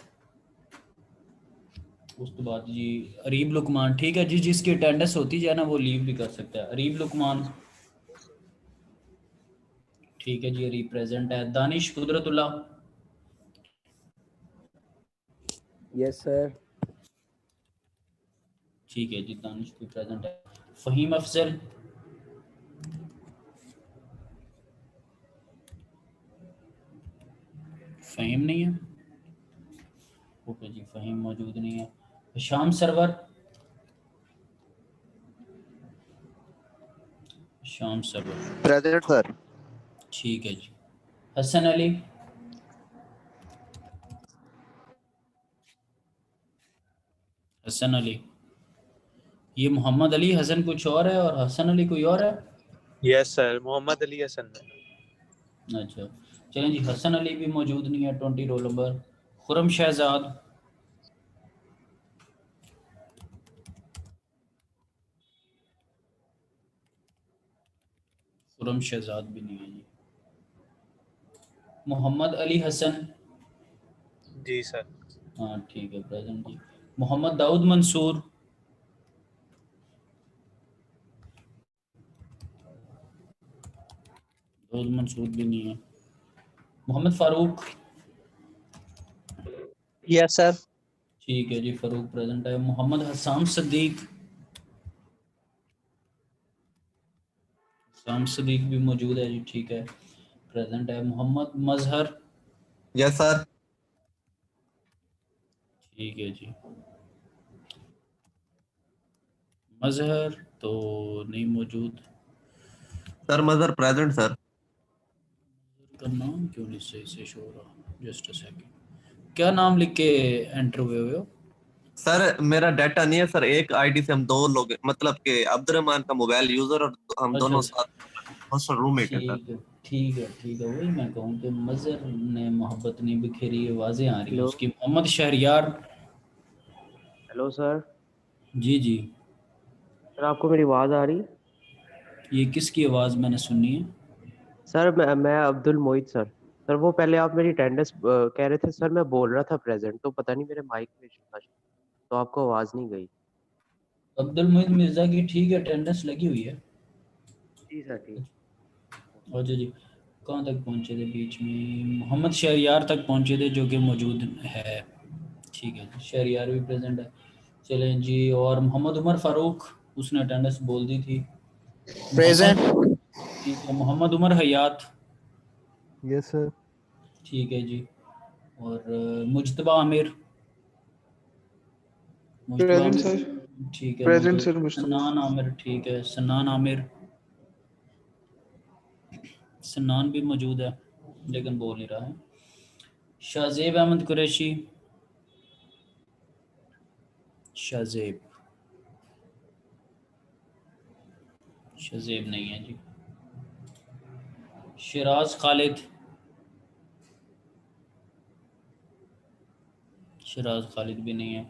उसके बाद जी अरीब लुकमान, ठीक है जी, जिसकी अटेंडेंस होती जाए ना वो लीव भी कर सकता है। अरीब लुकमान, ठीक है जी, अरीब प्रेजेंट है। Danish Qudratullah, yes sir. ठीक है जी, दानिश भी प्रेजेंट है। फ़हीम अफजल, फ़हीम नहीं है, ओके जी, फ़हीम मौजूद नहीं है। शाम सरवर, शाम सरवर, प्रेजेंट सर। ठीक है जी। हसन अली, हसन अली, ये मोहम्मद अली हसन कुछ और है और हसन अली कोई और है। यस सर, मोहम्मद अली हसन है। अच्छा, चलें जी, हसन अली भी मौजूद नहीं है, 20 रोल नंबर। खुरम शहजाद, खुरम शहजाद भी नहीं है जी। मोहम्मद अली हसन, जी सर। हाँ ठीक है, प्रेजेंट जी। मोहम्मद दाऊद मंसूर, दाऊद मंसूर भी नहीं है। Mohammad Farooq, yes sir. ठीक है जी, फारूक प्रेजेंट है। मोहम्मद हसाम सदीक, हसाम सदीक भी मौजूद है जी, ठीक है, प्रेजेंट है। मोहम्मद मजहर, यस सर। ठीक है जी। मजहर तो नहीं मौजूद। सर मजर प्रेजेंट सर। का नाम क्यों नहीं सही से शो हो रहा, जस्ट अ सेकंड। क्या नाम लिख के एंटर हुए हो? सर मेरा डाटा नहीं है सर, एक आईडी से हम दो लोग, मतलब कि अब्दुलरहमान का मोबाइल यूजर और हम अच्छा दोनों अच्छा, साथ हॉस्टल रूममेट है सर। ठीक है ठीक है ठीक है, वही मैं कहूँ कि मजहर ने मोहब्बत नहीं बिखेरी, आवाज़ें आ रही हैं हेलो उसकी। Mohammed Shahriyar, hello sir. जी जी, सर आपको मेरी आवाज़ आ रही है? ये किसकी आवाज़ मैंने सुनी है? सर मैं अब्दुल मोहित सर। सर वो पहले आप मेरी अटेंडेंस कह रहे थे सर, मैं बोल रहा था प्रेजेंट, तो पता नहीं मेरे माइक में इशू था, तो आपको आवाज़ नहीं गई। अब्दुल मोइद मिर्ज़ा की ठीक है अटेंडेंस लगी हुई है। जी सर ठीक। अच्छा जी, कहाँ तक पहुँचे थे बीच में? मोहम्मद शहरियार तक पहुँचे थे जो कि मौजूद है, ठीक है जी, शहरियार भी प्रेजेंट है। चलें जी, और मोहम्मद उमर फ़ारूक, उसने अटेंडेंस बोल दी थी। प्रेजेंट। मोहम्मद, ठीक है, मोहम्मद उमर हयात, यस सर। ठीक है जी। और मुजतबा आमिर, मुजतबा प्रेजेंट आमिर, सर। ठीक है प्रेजेंट मौजूद। सर मुस्तफा। सन्नान आमिर, ठीक है, सन्नान आमिर, सन्नान भी मौजूद है लेकिन बोल नहीं रहा है। शाहजेब अहमद कुरैशी, शाहजेब, शज़ेब नहीं है जी। शिराज खालिद, शिराज खालिद भी नहीं है।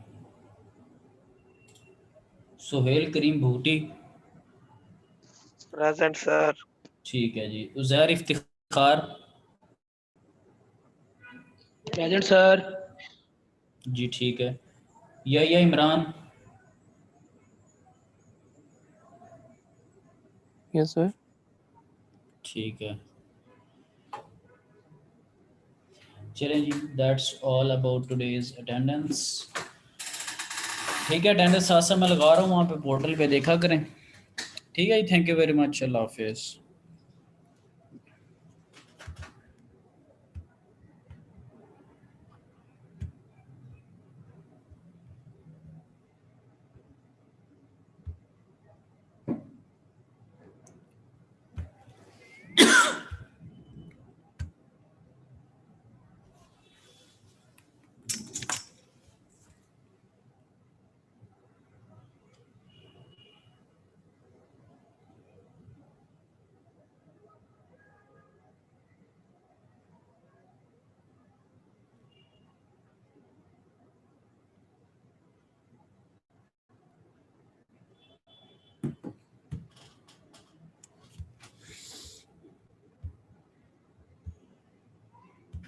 Suhail Karim Bhutti, present sir. ठीक है जी। Uzair Iftikhar, present sir. जी ठीक है। या इमरान, यस सर। ठीक है। चलें जी, that's all about today's attendance. ठीक है, अटेंडेंस साथ साथ मैं लगा रहा हूँ वहाँ पे पोर्टल पे देखा करें। ठीक है जी, थैंक यू वेरी मच, अल्लाह हाफिज़।